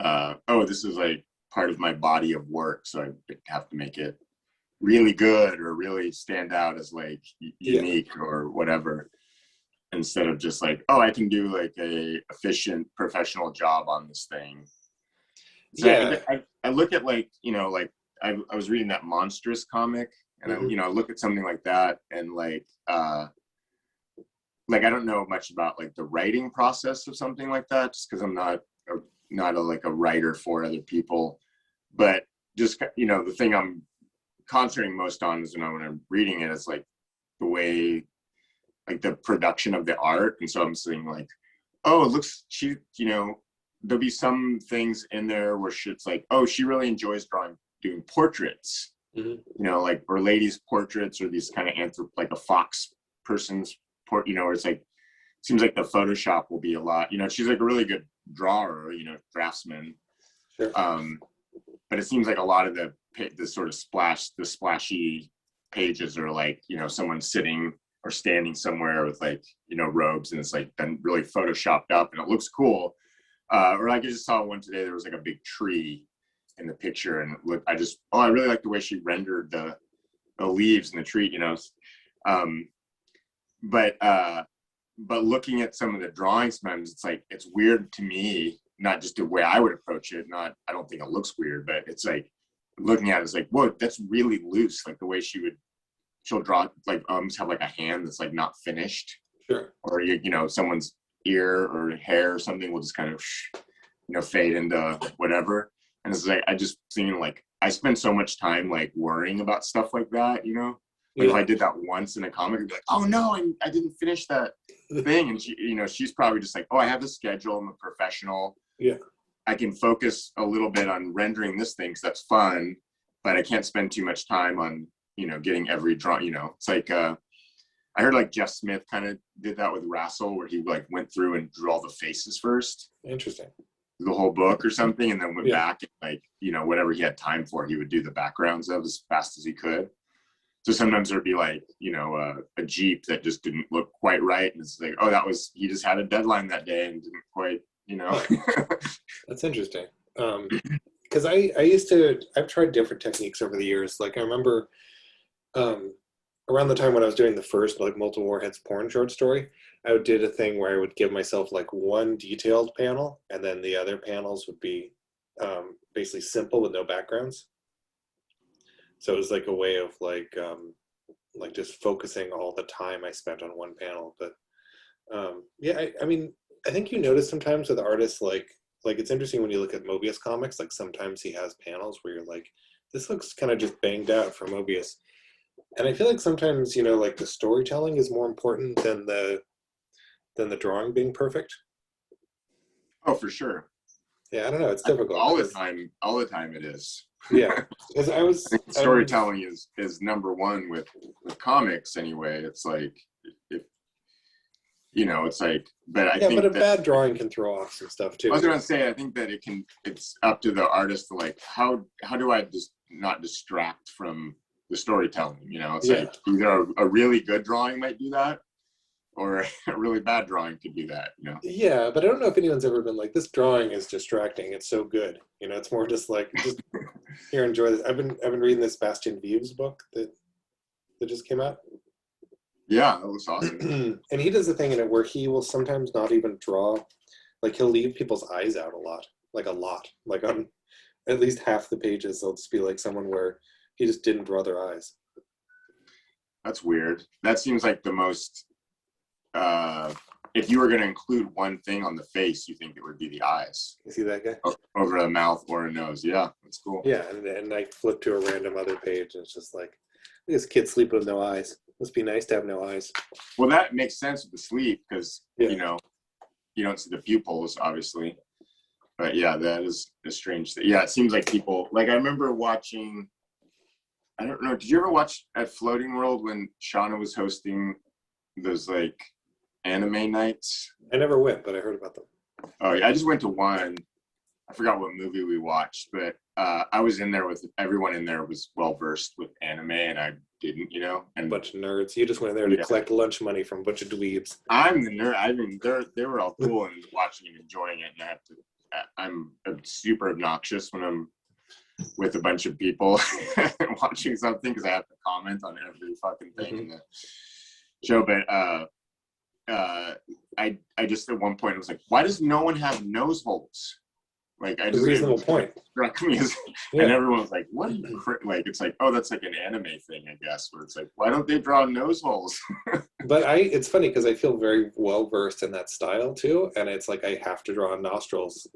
oh, this is like part of my body of work, so I have to make it really good or really stand out as like unique or whatever, instead of just like, oh, I can do like a efficient professional job on this thing. So I look at like, like I was reading that Monstrous comic, and I look at something like that, and like I don't know much about like the writing process of something like that, just because I'm not a writer for other people. But just, the thing I'm concentrating most on is when I'm reading it, is like the way, like the production of the art. And so I'm saying like, oh, it looks, there'll be some things in there where it's like, oh, she really enjoys doing portraits, like, or ladies' portraits, or these kind of like a fox person's where it's like, seems like the Photoshop will be a lot, she's like a really good drawer, draftsman. Sure. But it seems like a lot of the sort of splashy pages are like, someone sitting or standing somewhere with like, robes, and it's like been really photoshopped up and it looks cool. Or like I just saw one today, there was like a big tree in the picture, and I really like the way she rendered the leaves and the tree, but looking at some of the drawings sometimes, it's like, it's weird to me, not just the way I would approach it. I don't think it looks weird, but it's like, looking at it, it's like, whoa, that's really loose. Like the way she'll draw, like almost have like a hand that's like not finished. Sure. Or, someone's ear or hair or something will just kind of, fade into whatever. And it's like, I just seen like, I spend so much time like worrying about stuff like that, Like if I did that once in a comic, I'd be like, oh no, I didn't finish that thing. And she, she's probably just like, oh, I have a schedule, I'm a professional. Yeah. I can focus a little bit on rendering this thing, because that's fun, but I can't spend too much time on, getting every drawing, It's like, I heard like Jeff Smith kind of did that with Rassel, where he like went through and drew all the faces first. Interesting. The whole book or something, and then went back and like, whatever he had time for, he would do the backgrounds of as fast as he could. So sometimes there'd be like, a Jeep that just didn't look quite right. And it's like, oh, he just had a deadline that day and didn't quite, That's interesting. Because I've tried different techniques over the years. Like I remember around the time when I was doing the first like Multiple Warheads porn short story, I did a thing where I would give myself like one detailed panel, and then the other panels would be basically simple with no backgrounds. So it was like a way of like just focusing all the time I spent on one panel. But I mean, I think you notice sometimes with artists, like it's interesting when you look at Mobius comics, like sometimes he has panels where you're like, this looks kind of just banged out for Mobius. And I feel like sometimes, like the storytelling is more important than the drawing being perfect. Oh, for sure. Yeah, I don't know. It's difficult. All the time it is. Yeah, because I think storytelling is number one with comics anyway. It's like, if it's like, but I think but a bad drawing can throw off some stuff too. I was gonna say, I think that it's up to the artist to like, how do I just not distract from the storytelling? It's like either a really good drawing might do that, or a really bad drawing could do that. Yeah, but I don't know if anyone's ever been like, this drawing is distracting. It's so good. It's more just like, just here, enjoy this. I've been reading this Bastien Vives book that just came out. Yeah, that looks awesome. And he does a thing in it where he will sometimes not even draw, like he'll leave people's eyes out a lot. Like on at least half the pages, they'll just be like someone where he just didn't draw their eyes. That's weird. That seems like the most, if you were going to include one thing on the face, you think it would be the eyes. You see that guy? Over a mouth or a nose. Yeah, that's cool. Yeah, and I flip to a random other page, and it's just like, this kid sleeping with no eyes. Must be nice to have no eyes. Well, that makes sense with the sleep, because, you don't see the pupils, obviously. But yeah, that is a strange thing. Yeah, it seems like people, like I remember watching, I don't know, did you ever watch at Floating World when Shauna was hosting those like anime nights? I never went, but I heard about them. Oh yeah, I just went to one. I forgot what movie we watched, but I was in there with everyone in there was well versed with anime, and I didn't, and a bunch of nerds. You just went there to collect lunch money from a bunch of dweebs. I'm the nerd. I mean, they were all cool and watching and enjoying it, and I have to I'm super obnoxious when I'm with a bunch of people watching something because I have to comment on every fucking thing in the show. But I just at one point was like, why does no one have nose holes? Like, I A just reasonable point. Struck me as, and everyone was like, "What?" Like, it's like, oh, that's like an anime thing, I guess. Where it's like, why don't they draw nose holes? But it's funny because I feel very well versed in that style too, and it's like I have to draw nostrils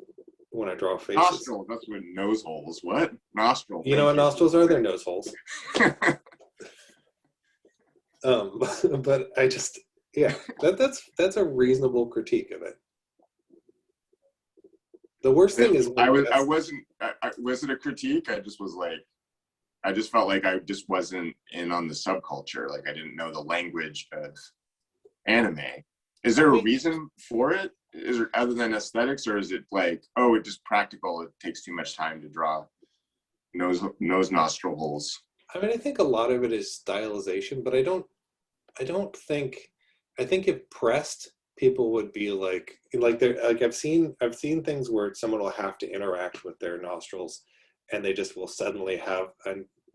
when I draw faces. Nostrils. That's what nose holes. What nostril? You know what nostrils are? They're nose holes. But I just, yeah, that's a reasonable critique of it. The worst thing is was it a critique? I just was like, I just felt like I just wasn't in on the subculture. Like I didn't know the language of anime. Is there a reason for it? Is it other than aesthetics, or is it like, oh, it's just practical? It takes too much time to draw nose nostril holes. I mean, I think a lot of it is stylization, but I think if pressed, people would be like I've seen things where someone will have to interact with their nostrils and they just will suddenly have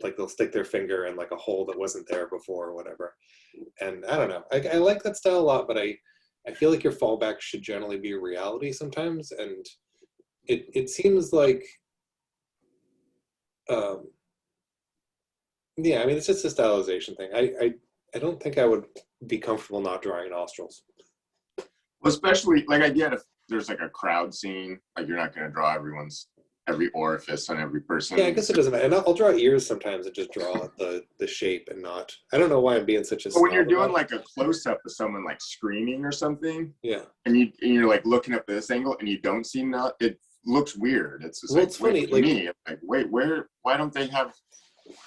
like they'll stick their finger in like a hole that wasn't there before or whatever. And I don't know, I like that style a lot, but I feel like your fallback should generally be reality sometimes. And it seems like yeah, I mean, it's just a stylization thing. I don't think I would be comfortable not drawing nostrils. Especially, like, I get if there's like a crowd scene, like you're not going to draw every orifice on every person. Yeah, I guess it doesn't matter. And I'll draw ears sometimes and just draw the shape and not. I don't know why I'm being such a. But when you're doing like a close up of someone like screaming or something, yeah, and you're like looking at this angle and you don't see it looks weird. It's just it's funny. To me, like, wait, why don't they have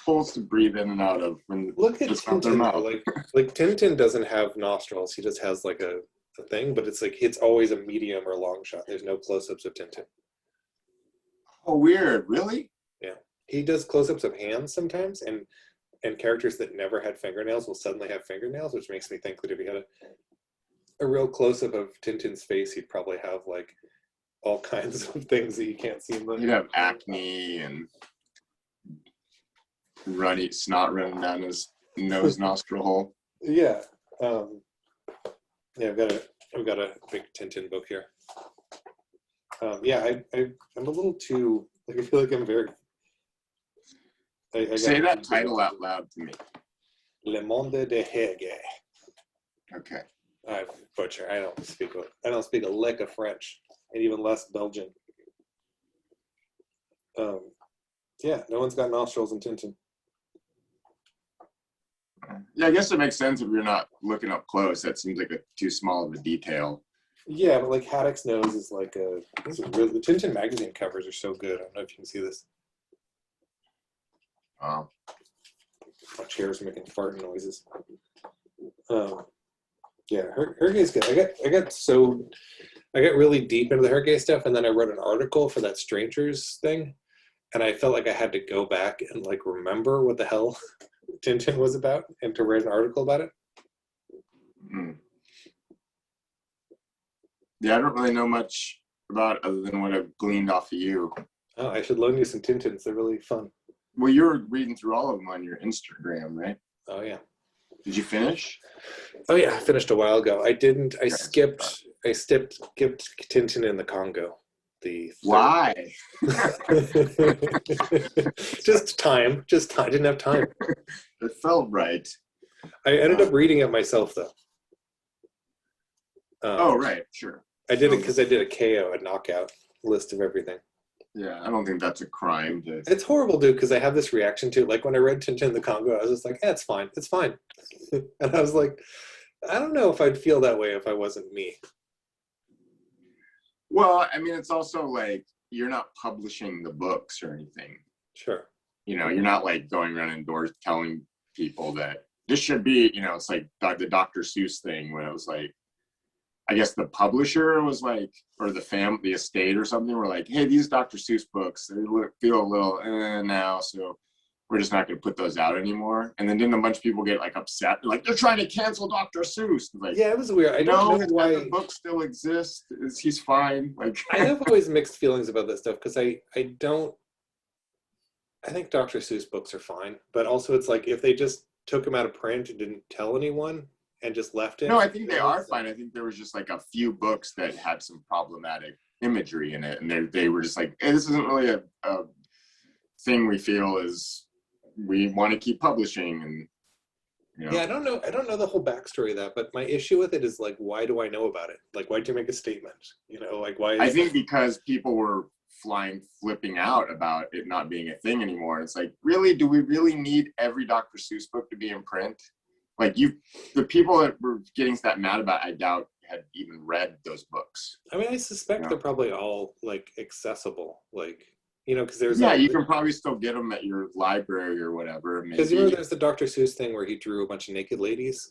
holes to breathe in and out of when look at Tintin? Like Tintin doesn't have nostrils. He just has like a thing, but it's like it's always a medium or long shot. There's no close-ups of Tintin. Oh, weird. Really? Yeah, he does close-ups of hands sometimes, and characters that never had fingernails will suddenly have fingernails, which makes me think that if he had a real close-up of Tintin's face, he'd probably have like all kinds of things that you can't see. He'd have acne and snot running down his nose nostril hole. Yeah. Yeah, I've got a big Tintin book here. Yeah, I'm a little too, like, I feel like I'm very. Say that title out loud to me. Le Monde de Hege. Okay. I butcher. I don't speak a lick of French, and even less Belgian. Yeah, no one's got nostrils in Tintin. Yeah, I guess it makes sense if you're not looking up close. That seems like too small of a detail. Yeah, but like Haddock's nose is like the Tintin magazine covers are so good. I don't know if you can see this. Wow. My chair's making farting noises. Yeah, Hergé's good. I got really deep into the Hergé stuff, and then I wrote an article for that Strangers thing, and I felt like I had to go back and like remember what the hell Tintin was about and to write an article about it. Yeah, I don't really know much about it other than what I've gleaned off of you. Oh, I should loan you some Tintins. They're really fun. Well, you were reading through all of them on your Instagram, right? Oh yeah. Did you finish? Oh yeah, I finished a while ago. I didn't. I skipped Tintin in the Congo. Why? Just time. I didn't have time. It felt right. I ended up reading it myself though. Oh right, sure. I did it because I did a KO, a knockout list of everything. Yeah, I don't think that's a crime. It's horrible, dude, because I have this reaction to it. Like when I read Tintin in the Congo, I was just like, it's fine. It's fine. And I was like, I don't know if I'd feel that way if I wasn't me. Well, I mean, it's also like you're not publishing the books or anything. Sure. You know, you're not like going around indoors telling people that this should be, you know, it's like the Dr. Seuss thing when it was like, I guess the publisher was like, or the estate or something were like, hey, these Dr. Seuss books, they feel a little now. So we're just not going to put those out anymore. And then didn't a bunch of people get like upset? Like, they're trying to cancel Dr. Seuss. Like, yeah, it was weird. I don't know his why. other books still exist. He's fine. Like, I have always mixed feelings about this stuff because I think Dr. Seuss books are fine, but also it's like if they just took them out of print and didn't tell anyone and just left it. No, I think they are fine. I think there was just like a few books that had some problematic imagery in it, and they were just like, hey, this isn't really a thing we feel is we want to keep publishing. And yeah, I don't know the whole backstory of that, but my issue with it is like, why do I know about it? Like, why'd you make a statement? Like why? I think because people were flipping out about it not being a thing anymore. It's like, really, do we really need every Dr. Seuss book to be in print? Like, the people that were getting that mad about, I doubt had even read those books. I mean, I suspect they're probably all like accessible, like, because there's you can probably still get them at your library or whatever. Because there's the Dr. Seuss thing where he drew a bunch of naked ladies.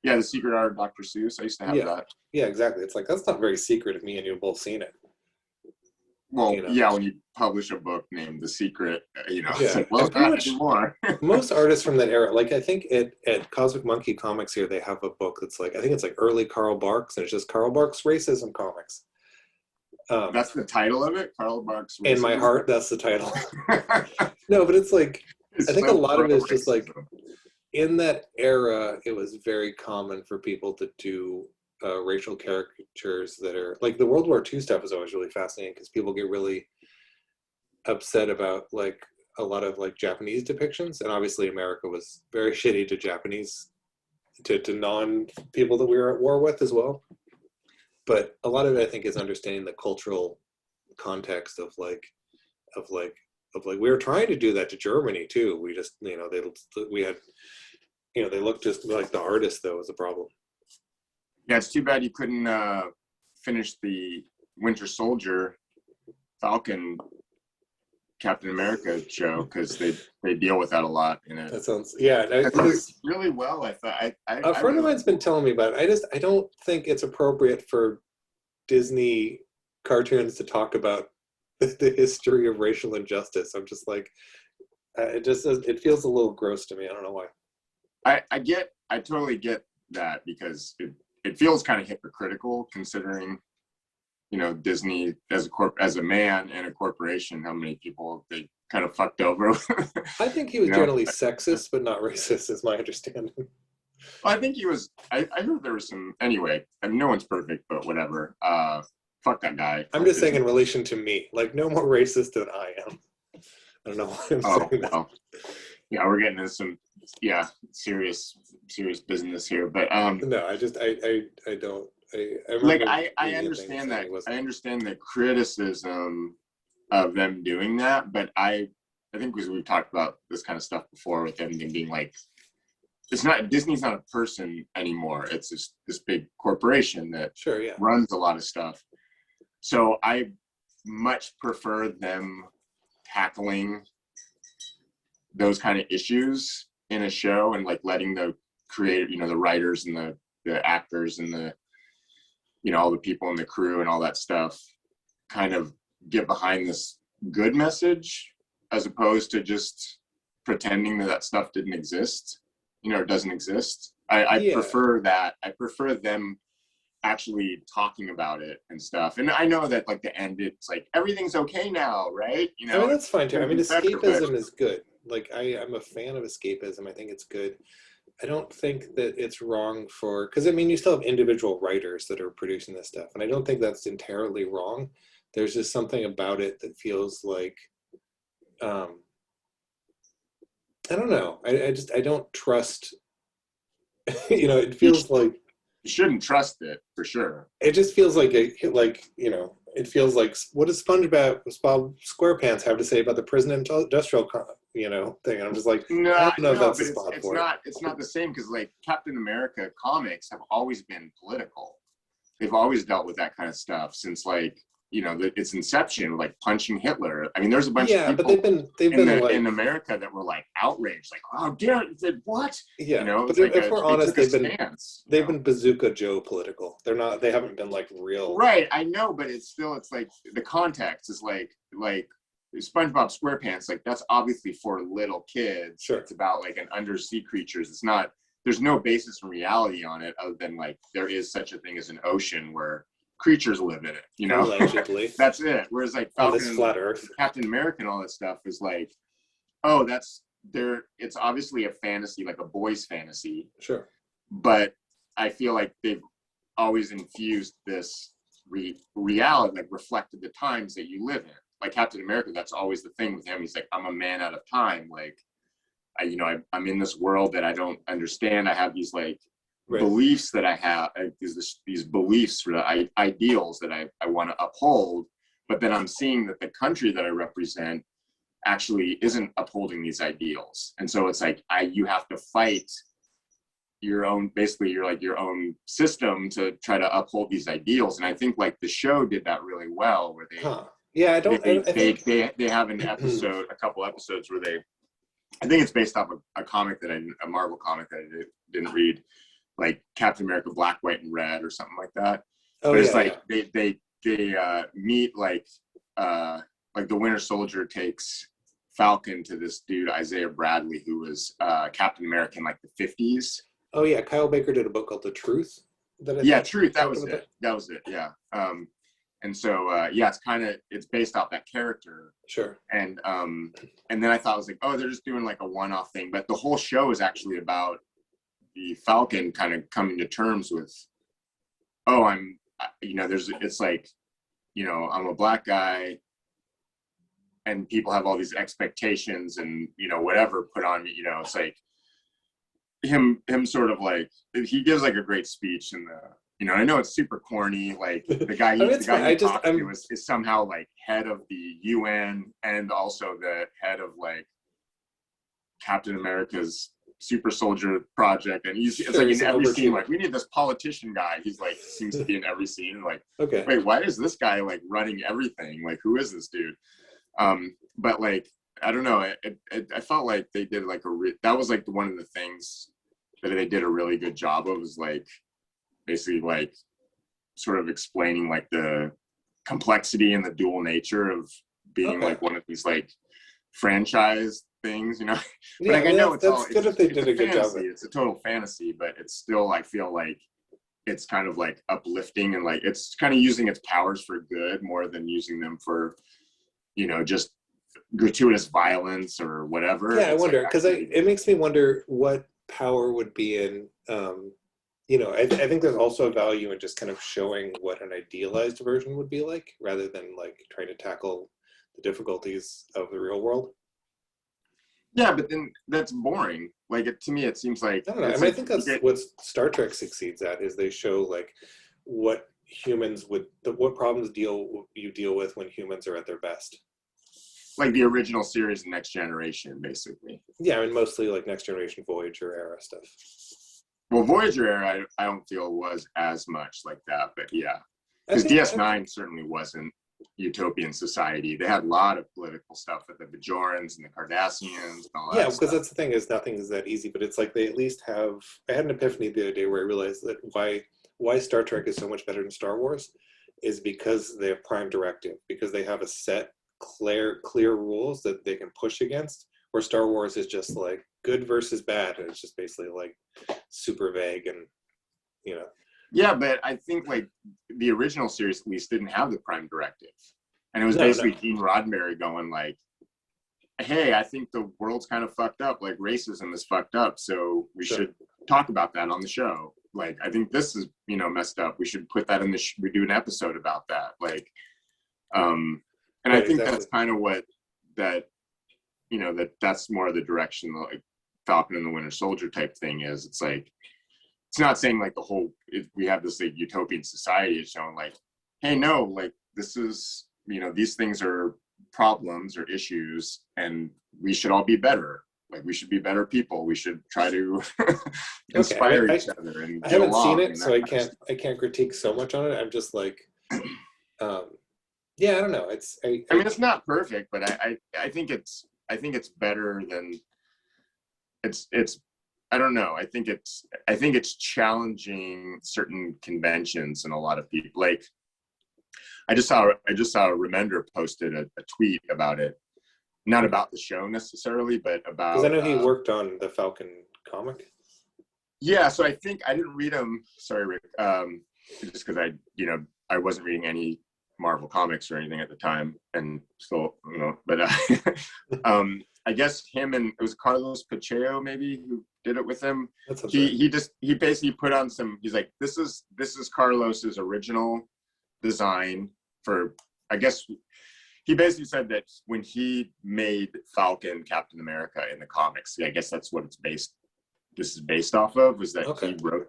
Yeah, The Secret Art of Dr. Seuss. I used to have that. Yeah, exactly. It's like, that's not very secret if me and you have both seen it. Well, yeah, when you publish a book named The Secret, it's like, well, pretty not much anymore. Most artists from that era, like I think at Cosmic Monkey Comics here, they have a book that's like, I think it's like early Karl Barks, and it's just Karl Barks Racism Comics. That's the title of it? Karl Barks Racism? In my heart, that's the title. No, but it's like, I think a lot of it is just like, in that era, it was very common for people to do racial caricatures that are like, the World War II stuff is always really fascinating because people get really upset about like a lot of like Japanese depictions, and obviously America was very shitty to Japanese, to non people that we were at war with as well. But a lot of it, I think, is understanding the cultural context of we were trying to do that to Germany too. We just they looked just like the artist, though, was a problem. Yeah, it's too bad you couldn't finish the Winter Soldier Falcon Captain America show, because they deal with that a lot in it. That sounds really well. I thought a friend of mine's been telling me about it. I don't think it's appropriate for Disney cartoons to talk about the history of racial injustice. I'm just like, it feels a little gross to me. I don't know why. I totally get that, because it feels kind of hypocritical, considering Disney as a man and a corporation, how many people they kind of fucked over. I think he was generally sexist, but not racist, is my understanding. Well, I think he was. I heard there was some. Anyway, I mean, no one's perfect, but whatever. Fuck that guy. I'm just saying in relation to me, like, no more racist than I am. I don't know why I'm saying that. Yeah, we're getting into some serious business here, but no, I don't. I understand that. I understand the criticism of them doing that, but I think, because we've talked about this kind of stuff before, with them being like, Disney's not a person anymore. It's this big corporation that runs a lot of stuff. So I much prefer them tackling those kind of issues in a show, and like letting the creative, the writers and the actors and the all the people in the crew and all that stuff kind of get behind this good message, as opposed to just pretending that stuff didn't exist, or doesn't exist. I prefer that. I prefer them actually talking about it and stuff. And I know that like the end, it's like, everything's okay now, right? I mean, that's fine too. I mean, escapism is good. Like, I'm a fan of escapism. I think it's good. I don't think that it's wrong because I mean, you still have individual writers that are producing this stuff, and I don't think that's entirely wrong. There's just something about it that feels like, I don't know. I don't trust. It feels like you shouldn't trust it, for sure. It just feels like it feels like, what does SpongeBob SquarePants have to say about the prison industrial thing? I'm just like, no, I don't know if that's the spot for it. It's not the same, because like Captain America comics have always been political. They've always dealt with that kind of stuff since like its inception, like punching Hitler. I mean, there's a bunch of people, but they've been in America that were like outraged, like, oh, dare you said what? Yeah, but if we're honest, they've been Bazooka Joe political. They haven't been like real. Right, I know, but it's like the context is like SpongeBob SquarePants, like that's obviously for little kids. Sure. It's about like an undersea creatures. It's not, there's no basis in reality on it other than like there is such a thing as an ocean where creatures live in it, you know? Allegedly. That's it. Whereas like On Falcon this and flat Earth. Captain America and all that stuff is like, oh, that's there. It's obviously a fantasy, like a boy's fantasy. Sure. But I feel like they've always infused this reality, like reflected the times that you live in. Like Captain America, that's always the thing with him. He's like, I'm a man out of time. Like, I'm in this world that I don't understand. I have these like beliefs that I have, these beliefs or ideals that I want to uphold. But then I'm seeing that the country that I represent actually isn't upholding these ideals. And so it's like, you have to fight your own, basically your own system to try to uphold these ideals. And I think like the show did that really well, where they, yeah, they have an episode, a couple episodes where I think it's based off a comic a Marvel comic that I didn't read, like Captain America Black, White, and Red or something like that. Oh, but it's they meet like the Winter Soldier takes Falcon to this dude Isaiah Bradley, who was Captain America in like the 50s. Oh yeah, Kyle Baker did a book called The Truth. Truth. That was it. That was it. Yeah. And so it's based off that character. Sure. And then I thought, I was like, oh, they're just doing like a one-off thing, but the whole show is actually about the Falcon kind of coming to terms with, it's like, I'm a black guy and people have all these expectations and, whatever put on me, it's like him sort of like, he gives like a great speech in the, I know it's super corny, like the guy is somehow like head of the UN and also the head of like Captain America's super soldier project, and it's like in every scene, like, we need this politician guy. He's like, seems to be in every scene, like, okay, wait, why is this guy like running everything? Like, who is this dude? But like, I don't know, I felt like they did like that was like one of the things that they did a really good job of, was like basically like sort of explaining like the complexity and the dual nature of being like one of these like franchise things, But like, I know it's good if they did a good job. It's a total fantasy, but it's still, I feel like it's kind of like uplifting and like it's kind of using its powers for good more than using them for, just gratuitous violence or whatever. Yeah, I wonder, because it makes me wonder what power would be in. I think there's also a value in just kind of showing what an idealized version would be like, rather than like trying to tackle the difficulties of the real world. Yeah, but then that's boring. Like, to me, it seems like, I don't know. I think that's what Star Trek succeeds at, is they show like what humans what problems you deal with when humans are at their best. Like the original series, Next Generation, basically. Yeah, I mean, mostly like Next Generation, Voyager era stuff. Well, Voyager era, I don't feel was as much like that, but yeah. Because DS9 certainly wasn't utopian society. They had a lot of political stuff with the Bajorans and the Cardassians and all that. Yeah, because that's the thing, is nothing is that easy, but it's like they at least have. I had an epiphany the other day where I realized that why Star Trek is so much better than Star Wars is because they have Prime Directive, because they have a set clear rules that they can push against, where Star Wars is just like good versus bad, and it's just basically like super vague and Yeah, but I think like the original series at least didn't have the Prime Directive, and it was basically Gene Roddenberry going like, hey, I think the world's kind of fucked up, like racism is fucked up, so we should talk about that on the show. Like, I think this is messed up, we should put that in we do an episode about that, like and I think that's kind of what that's more of the direction like Falcon and the Winter Soldier type thing is. It's like, it's not saying like we have this like utopian society. It's showing like, hey, no, like this is, these things are problems or issues and we should all be better. Like, we should be better people. We should try to inspire each other. And I haven't seen it, so I can't critique so much on it. I'm just like, yeah, I don't know. I mean, it's not perfect, but I think it's better than it's. I don't know. I think it's challenging certain conventions and a lot of people. Like, I just saw Remender posted a tweet about it, not about the show necessarily, but about because I know he worked on the Falcon comic. Yeah, so I think I didn't read them. Sorry, Rick. Just because I wasn't reading any Marvel comics or anything at the time, and still, But I guess him and it was Carlos Pacheco maybe who did it with him. He basically put on some. He's like, this is Carlos's original design for. I guess he basically said that when he made Falcon Captain America in the comics, I guess that's what it's based. This is based off of was that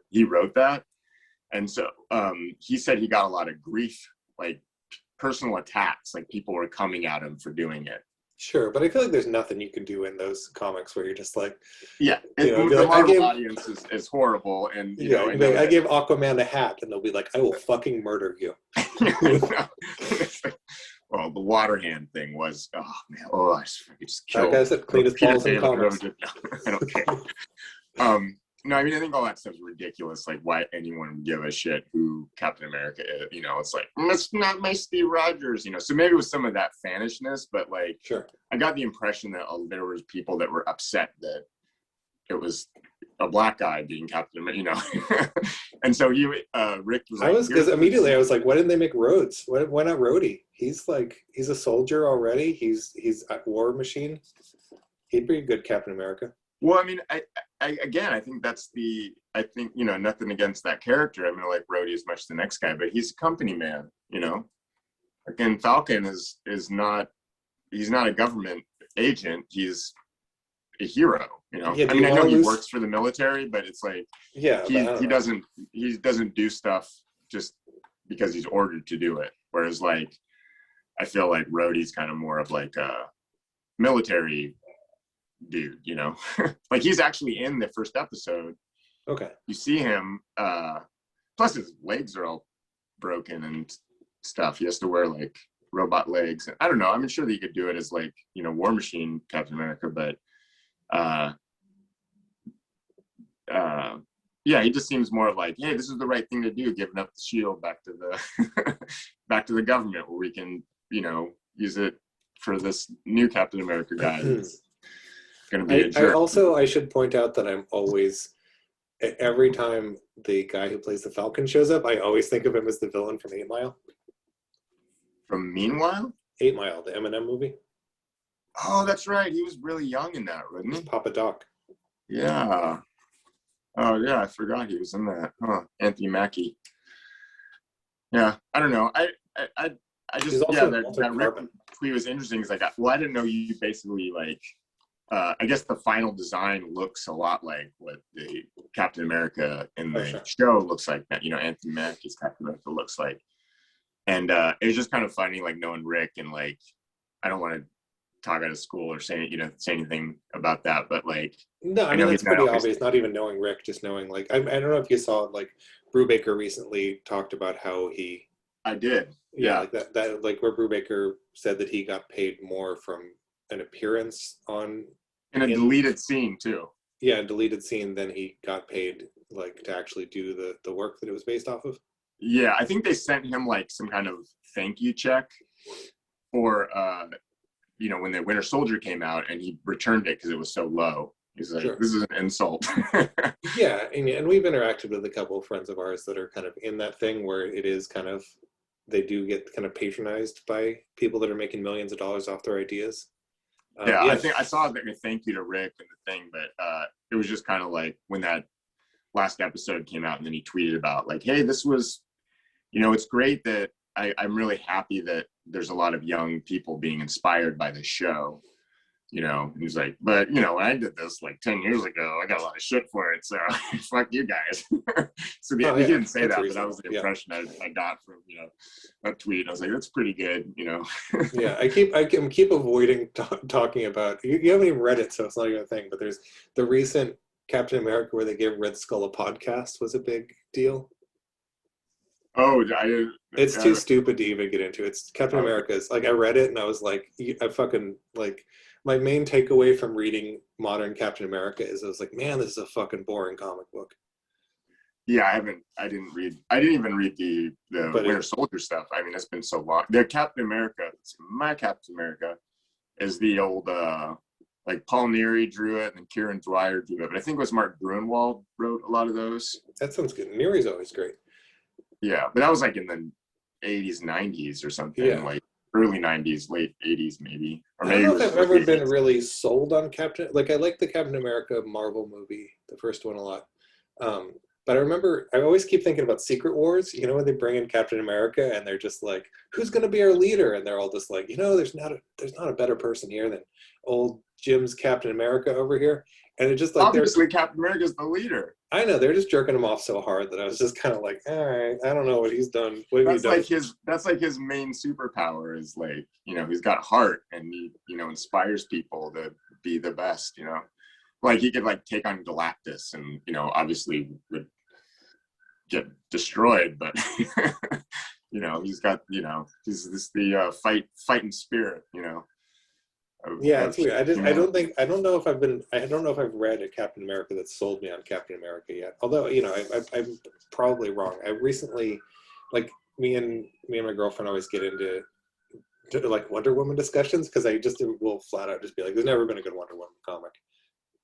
he wrote that, and so he said he got a lot of grief, like personal attacks, like people were coming at him for doing it. Sure, but I feel like there's nothing you can do in those comics where you're just like, the Marvel audience is horrible, and I gave Aquaman a hat, and they'll be like, I will fucking murder you. Well, the water hand thing was, oh man, I just killed. That guy said clean his balls in comics. I don't care. No, I mean, I think all that stuff's ridiculous. Like, why anyone would give a shit who Captain America is? It's like, it's not my Steve Rogers. So maybe it was some of that fanishness, but like, sure, I got the impression that there was people that were upset that it was a black guy being Captain America. And so Rick was like, because immediately I was like, why didn't they make Rhodes? Why not Rhodey? He's a soldier already. He's a war machine. He'd be a good Captain America. Well, I mean, I think nothing against that character. I mean, I like Rhodey as much as the next guy, but he's a company man, Again, Falcon is not, he's not a government agent. He's a hero, I mean, I know he works for the military, but it's like, he doesn't do stuff just because he's ordered to do it. Whereas like, I feel like Rhodey's kind of more of like a military dude, like he's actually in the first episode. Okay. You see him, plus his legs are all broken and stuff. He has to wear like robot legs. I don't know. I'm sure that you could do it as like, War Machine Captain America, but he just seems more like, hey, this is the right thing to do, giving up the shield back to the government where we can, use it for this new Captain America guy. Going to be a jerk. I should point out that I'm always, every time the guy who plays the Falcon shows up, I always think of him as the villain from 8 Mile. From Meanwhile? 8 Mile, the Eminem movie. Oh, that's right. He was really young in that, wasn't he? Papa Doc. Yeah. Oh, yeah. I forgot he was in that. Huh. Anthony Mackie. Yeah. I don't know. I just, that Rick tweet was interesting. It's like, I didn't know you basically like, I guess the final design looks a lot like what the Captain America in the show looks like. That Anthony Mackie's Captain America looks like, and it was just kind of funny, like knowing Rick, and like I don't want to talk out of school or say anything about that, but like no, I mean it's pretty obvious. Not even knowing Rick, just knowing like I don't know if you saw like Brubaker recently talked about how he. I did. Yeah, like that like where Brubaker said that he got paid more from an appearance on. In a deleted scene too. Yeah, a deleted scene. Then he got paid like to actually do the work that it was based off of. Yeah, I think they sent him like some kind of thank you check, or when the Winter Soldier came out and he returned it because it was so low. He's like, This is an insult. Yeah, and we've interacted with a couple of friends of ours that are kind of in that thing where it is kind of they do get kind of patronized by people that are making millions of dollars off their ideas. I think I saw a thank you to Rick and the thing, but it was just kind of like when that last episode came out and then he tweeted about like, hey, this was, it's great that I'm really happy that there's a lot of young people being inspired by this show, and he's like, but when I did this like 10 years ago, I got a lot of shit for it. So fuck you guys. So he didn't say that, but that was the impression I got from, that tweet. I was like, that's pretty good, Yeah. I keep avoiding talking about, you haven't even read it, so it's not even a thing, but there's the recent Captain America where they gave Red Skull a podcast was a big deal. Oh, it's too stupid to even get into. It's Captain America's like, I read it and I was like, I fucking like, my main takeaway from reading modern Captain America is I was like, man, this is a fucking boring comic book. Yeah, I didn't even read the But Winter Soldier stuff. I mean, it's been so long. The Captain America, my Captain America is the old like Paul Neary drew it and Kieran Dwyer drew it. But I think it was Mark Gruenwald wrote a lot of those. that sounds good. Neary's always great. Yeah, but that was like in the 80s, 90s or something, Yeah. like early 90s, late 80s maybe. Or I maybe don't it know was if I've ever been 80s. really sold on I like the Captain America Marvel movie, the first one, a lot. But I remember, I always keep thinking about Secret Wars, you know, when they bring in Captain America and they're just like, who's going to be our leader? And they're all just like, you know, there's not a better person here than old Jim's Captain America over here. And it's just like, Obviously, Captain America's the leader. I know, they're just jerking him off so hard that I was just kind of like, all right, I don't know what he's done. What have you done? That's like his main superpower is like, you know, he's got heart and he, you know, inspires people to be the best, you know. Like he could like take on Galactus and, you know, obviously would get destroyed, but you know, he's got, you know, he's the fighting spirit, you know. Yeah, it's weird. I don't know if I've read a Captain America that sold me on Captain America yet. Although, you know, I'm probably wrong. I recently, like me and my girlfriend always get into like Wonder Woman discussions because I just will flat out just be like, there's never been a good Wonder Woman comic.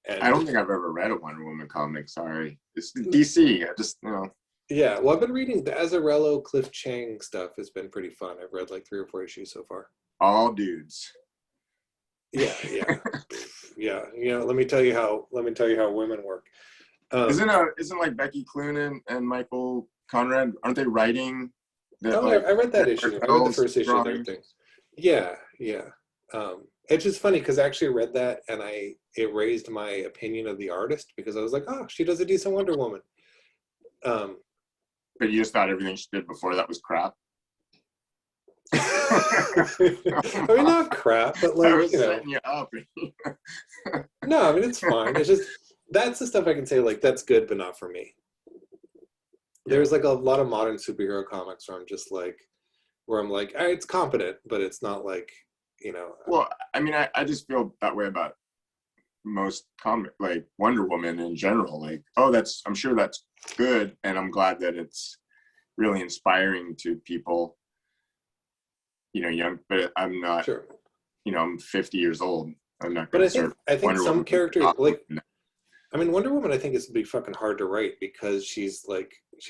And I don't think I've ever read a Wonder Woman comic. Sorry, it's DC. I just, you know. Yeah, well, I've been reading the Azzarello, Cliff Chang stuff. Has been pretty fun. I've read like 3 or 4 issues so far. All dudes. Yeah. Yeah. You know, let me tell you how women work. Isn't like Becky Cloonan and Michael Conrad, aren't they writing? I read that issue. I read the first issue of their thing. Yeah. It's just funny because I actually read that and it raised my opinion of the artist because I was like, oh, she does a decent Wonder Woman. But you just thought everything she did before that was crap. I mean, not crap, but like, I was you know, setting you up. No, I mean, it's fine. It's just, that's the stuff I can say, like, that's good, but not for me. There's like a lot of modern superhero comics where I'm like, it's competent, but it's not like, you know. Well, I mean, I just feel that way about most comic, like Wonder Woman in general. Like, I'm sure that's good, and I'm glad that it's really inspiring to people, you know, young, but I'm not, Sure. You know, I'm 50 years old. I'm not But going to I think Wonder some Woman characters, like, I mean, Wonder Woman, I think is be fucking hard to write because she's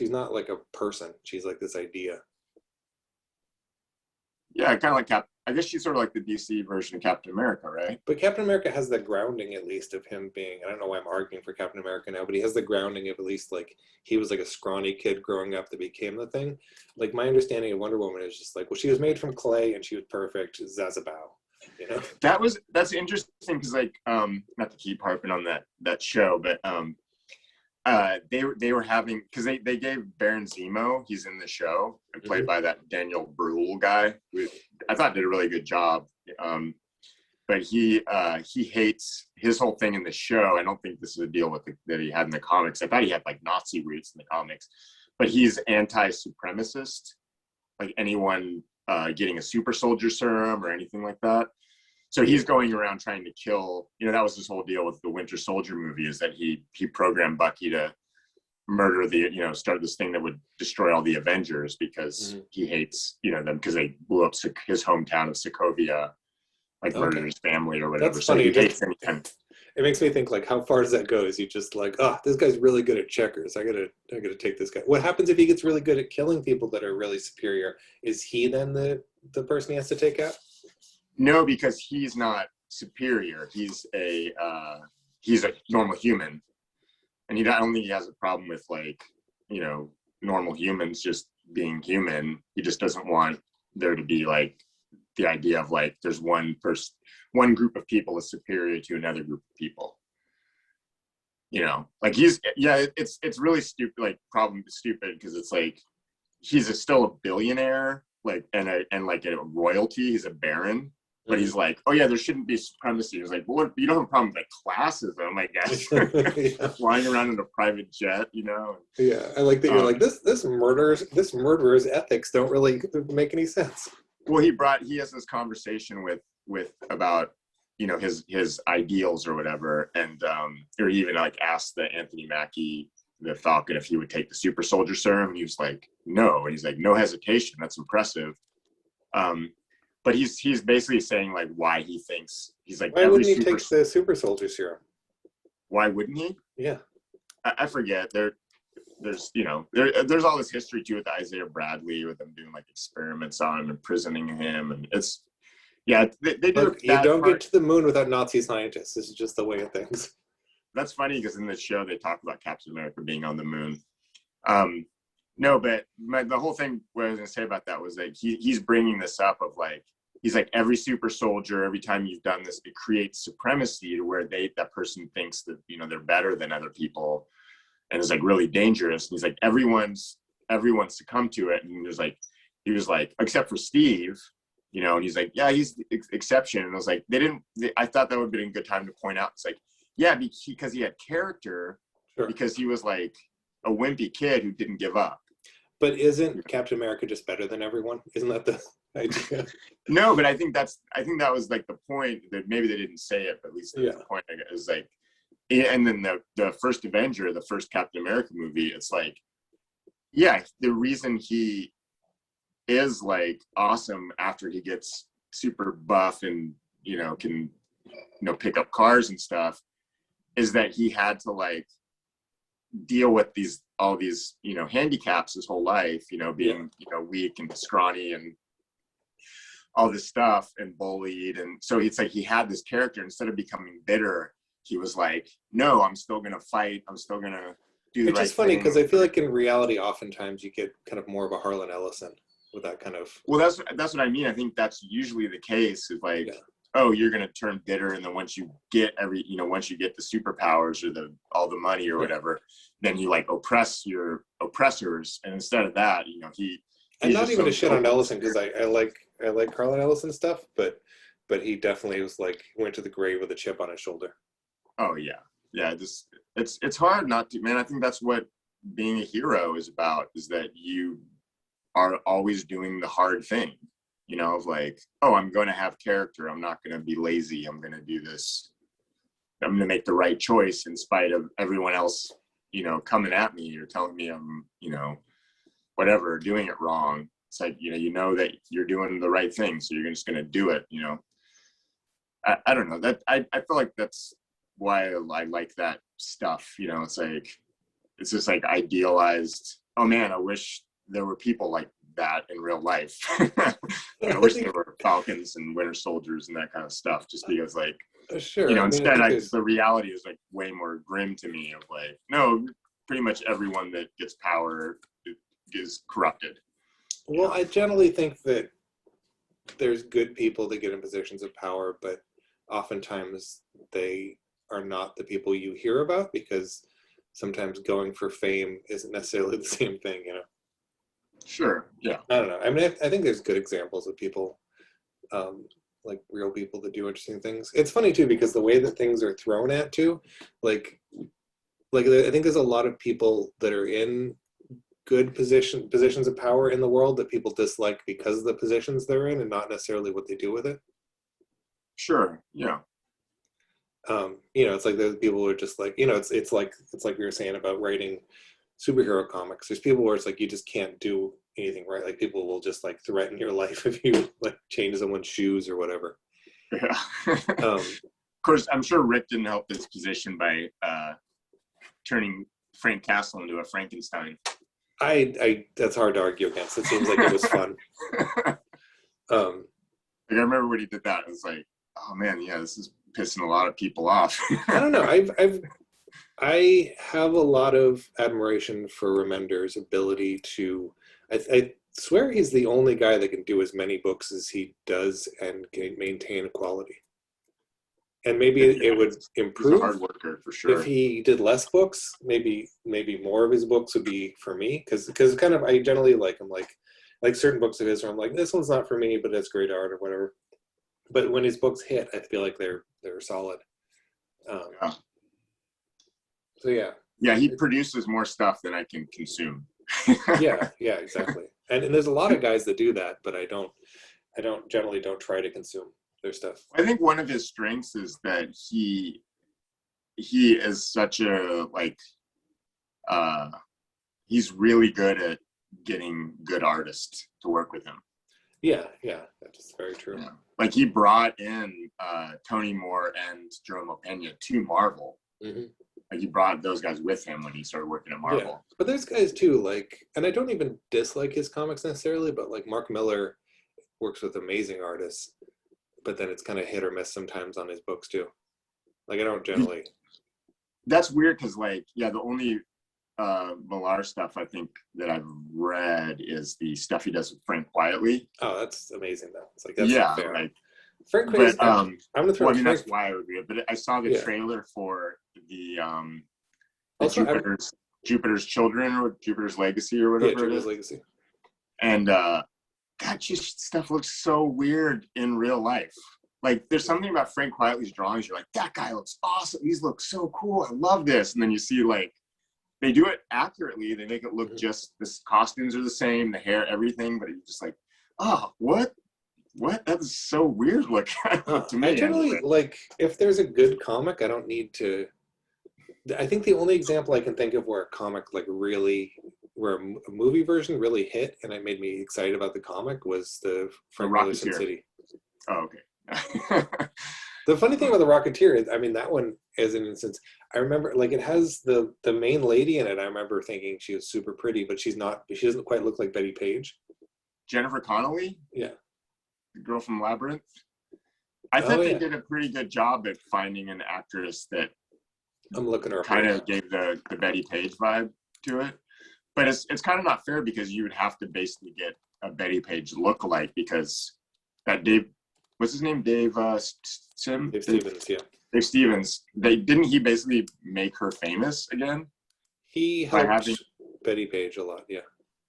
not like a person. She's like this idea. Yeah, kind of like I guess she's sort of like the DC version of Captain America, right? But Captain America has the grounding, at least, of him being, I don't know why I'm arguing for Captain America now, but he has the grounding of at least, like, he was like a scrawny kid growing up that became the thing. Like, my understanding of Wonder Woman is just like, well, she was made from clay and she was perfect. Zazabow, you know? That's interesting because, like, not to keep harping on that show, but they were having, because they gave Baron Zemo, he's in the show, and played by that Daniel Bruhl guy, who I thought did a really good job. But he hates, his whole thing in the show, I don't think this is a deal that he had in the comics. I thought he had like Nazi roots in the comics, but he's anti-supremacist, like anyone getting a super soldier serum or anything like that. So he's going around trying to kill, you know, that was his whole deal with the Winter Soldier movie, is that he programmed Bucky to murder start this thing that would destroy all the Avengers because he hates, you know, them because they blew up his hometown of Sokovia, like murdered his family or whatever. That's so funny. He hates any kind. It makes me think, like, how far does that go? Is he just like, this guy's really good at checkers. I gotta take this guy. What happens if he gets really good at killing people that are really superior? Is he then the person he has to take out? No, because he's not superior. He's a normal human, and he not only has a problem with, like, you know, normal humans just being human. He just doesn't want there to be like the idea of like there's one group of people is superior to another group of people. You know, like it's really stupid. Like stupid because it's like he's still a billionaire, like and like a royalty. He's a baron. But he's like, oh yeah, there shouldn't be supremacy. He's like, well, you don't have a problem with like classism, I guess. Flying around in a private jet, you know. Yeah, I like that you're like this murderer's ethics don't really make any sense. Well, he has this conversation with about, you know, his ideals or whatever, and or he even like asked the Anthony Mackie the Falcon if he would take the super soldier serum. He was like, no. And he's like, no hesitation. That's impressive. But he's basically saying like why he thinks he's like, why wouldn't he take the super soldier serum? Why wouldn't he? Yeah. I forget. There's there's all this history too with Isaiah Bradley, with them doing like experiments on him, imprisoning him, and it's they do. Look, you don't get to the moon without Nazi scientists. This is just the way of things. That's funny because in the show they talk about Captain America being on the moon. No, but the whole thing what I was gonna say about that was that he's bringing this up of like, he's like, every super soldier, every time you've done this, it creates supremacy to where that person thinks that, they're better than other people, and it's like really dangerous. And he's like, everyone's succumbed to it. And he was like, except for Steve, and he's like, yeah, he's the exception. And I was like, I thought that would have been a good time to point out. It's like, yeah, because he had character, Sure. Because he was like a wimpy kid who didn't give up. But isn't Captain America just better than everyone? Isn't that the idea? No, but I think that was like the point, that maybe they didn't say it, but at least that's the point. Is like, and then the first Avenger, the first Captain America movie, it's like, yeah, the reason he is like awesome after he gets super buff and can pick up cars and stuff is that he had to like deal with all these handicaps his whole life, being weak and scrawny and all this stuff and bullied. And so it's like he had this character. Instead of becoming bitter, he was like, no, I'm still gonna fight, I'm still gonna do the right thing. Which is funny because I feel like in reality oftentimes you get kind of more of a Harlan Ellison with that kind of. Well, that's what I mean. I think that's usually the case, is like, oh, you're gonna turn bitter, and then once you get once you get the superpowers or all the money or whatever, then you like oppress your oppressors. And instead of that, he. And not even to shit on Ellison, because I like Harlan Ellison stuff, but he definitely was like, went to the grave with a chip on his shoulder. Oh yeah, it's hard not to, man. I think that's what being a hero is about, is that you are always doing the hard thing. Of like, oh, I'm going to have character. I'm not going to be lazy. I'm going to do this. I'm going to make the right choice in spite of everyone else, coming at me or telling me I'm, whatever, doing it wrong. It's like, that you're doing the right thing, so you're just going to do it. I don't know, that I feel like that's why I like that stuff. It's like, it's just like idealized. Oh man, I wish there were people like that in real life. I wish there were Falcons and Winter Soldiers and that kind of stuff, just because like, sure. Instead the reality is like way more grim to me, of like, no, pretty much everyone that gets power is corrupted. Well, I generally think that there's good people that get in positions of power, but oftentimes they are not the people you hear about, because sometimes going for fame isn't necessarily the same thing, Sure. Yeah. I don't know. I mean, I think there's good examples of people, like real people that do interesting things. It's funny too, because the way that things are thrown at too, like I think there's a lot of people that are in good positions of power in the world that people dislike because of the positions they're in and not necessarily what they do with it. Sure. Yeah. It's like those people who are just like, it's like we were saying about writing superhero comics. There's people where it's like you just can't do anything right. Like people will just like threaten your life if you like change someone's shoes or whatever. Yeah. Of course, I'm sure Rick didn't help his position by turning Frank Castle into a Frankenstein. I that's hard to argue against. It seems like it was fun. I remember when he did that, it was like, oh man, yeah, this is pissing a lot of people off. I don't know. I have a lot of admiration for Remender's ability to. I swear he's the only guy that can do as many books as he does and can maintain quality. And maybe it would improve. He's a hard worker for sure. If he did less books, maybe more of his books would be for me, because kind of I generally like him, like certain books of his where I'm like, this one's not for me, but it's great art or whatever. But when his books hit, I feel like they're solid. Yeah. So yeah. Yeah, he produces more stuff than I can consume. yeah, exactly. And there's a lot of guys that do that, but I generally don't try to consume their stuff. I think one of his strengths is that he is such a like he's really good at getting good artists to work with him. Yeah, that's very true. Yeah. Like he brought in Tony Moore and Jerome Pena to Marvel. Mm-hmm. Like he brought those guys with him when he started working at Marvel. Yeah. But there's guys too, like, and I don't even dislike his comics necessarily, but like Mark Miller works with amazing artists, but then it's kind of hit or miss sometimes on his books too. Like I don't generally. That's weird because like, yeah, the only Millar stuff I think that I've read is the stuff he does with Frank Quietly. Oh, that's amazing though. It's like that's yeah, fair. like Frank Quietly. I'm gonna throw. Well, I mean that's why I would read it. But I saw the trailer for the Jupiter's Children or Jupiter's Legacy or whatever. Yeah, Jupiter's Legacy. And that just stuff looks so weird in real life. Like there's something about Frank Quietly's drawings. You're like, that guy looks awesome. These look so cool. I love this. And then you see like they do it accurately. They make it look just the costumes are the same, the hair, everything. But it's just like, oh, what? That is so weird looking to me. I generally like if there's a good comic, I don't need to. I think the only example I can think of where a comic like really, where a movie version really hit and it made me excited about the comic was the Frank Miller Sin City. Oh, okay. The funny thing about the Rocketeer is, I mean, that one as an instance, I remember like it has the main lady in it. I remember thinking she was super pretty, but she's not. She doesn't quite look like Betty Page. Jennifer Connelly. Yeah. The girl from Labyrinth. I thought they did a pretty good job at finding an actress that I'm looking her up. Kind of gave the Betty Page vibe to it, but it's kind of not fair because you would have to basically get a Betty Page lookalike because that Dave, what's his name? Dave Stevens, yeah. Dave Stevens. He basically make her famous again? He helped Betty Page a lot, yeah.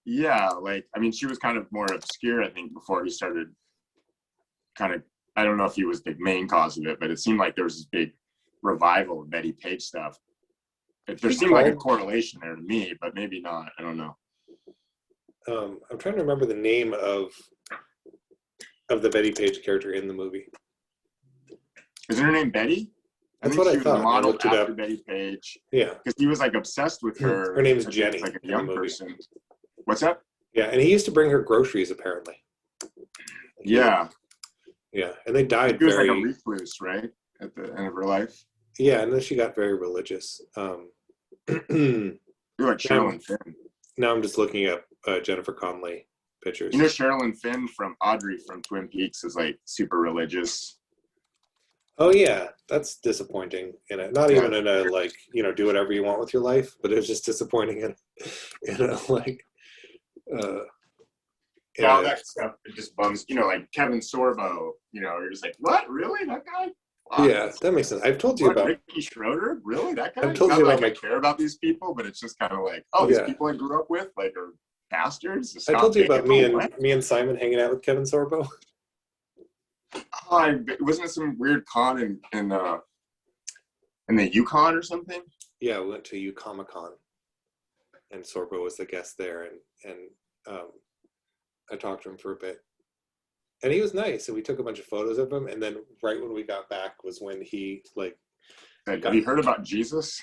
Yeah, like I mean, she was kind of more obscure, I think, before he started. Kind of, I don't know if he was the main cause of it, but it seemed like there was this big revival of Betty Page stuff. There seemed like a correlation there to me, but maybe not. I don't know. I'm trying to remember the name of the Betty Page character in the movie. Isn't her name Betty? That's what I thought. She was modeled after Betty Page. Yeah, because he was like obsessed with her. Her name is Jenny. Like a young person. What's that? Yeah, and he used to bring her groceries apparently. Yeah. Yeah, and they died. She was like a recluse, right, at the end of her life. Yeah, and then she got very religious. You're like Sherilyn Finn. Now I'm just looking up Jennifer Connelly pictures. You know, Sherilyn Finn from Audrey from Twin Peaks is like super religious. Oh yeah, that's disappointing. Not even in a like do whatever you want with your life, but it's just disappointing in a like. All that stuff, it just bums. Like Kevin Sorbo. You're just like, what? Really? That guy? Wow. Yeah, that makes sense. I've told you about Ricky Schroeder. Really? That guy? I've told you about I care about these people, but it's just kind of like, these people I grew up with, like, are bastards. I told you about me and Simon hanging out with Kevin Sorbo. Wasn't it some weird con in the Yukon or something? Yeah, we went to UComic-Con, and Sorbo was the guest there, and I talked to him for a bit, and he was nice, and we took a bunch of photos of him, and then right when we got back was when he like. Have you heard about Jesus?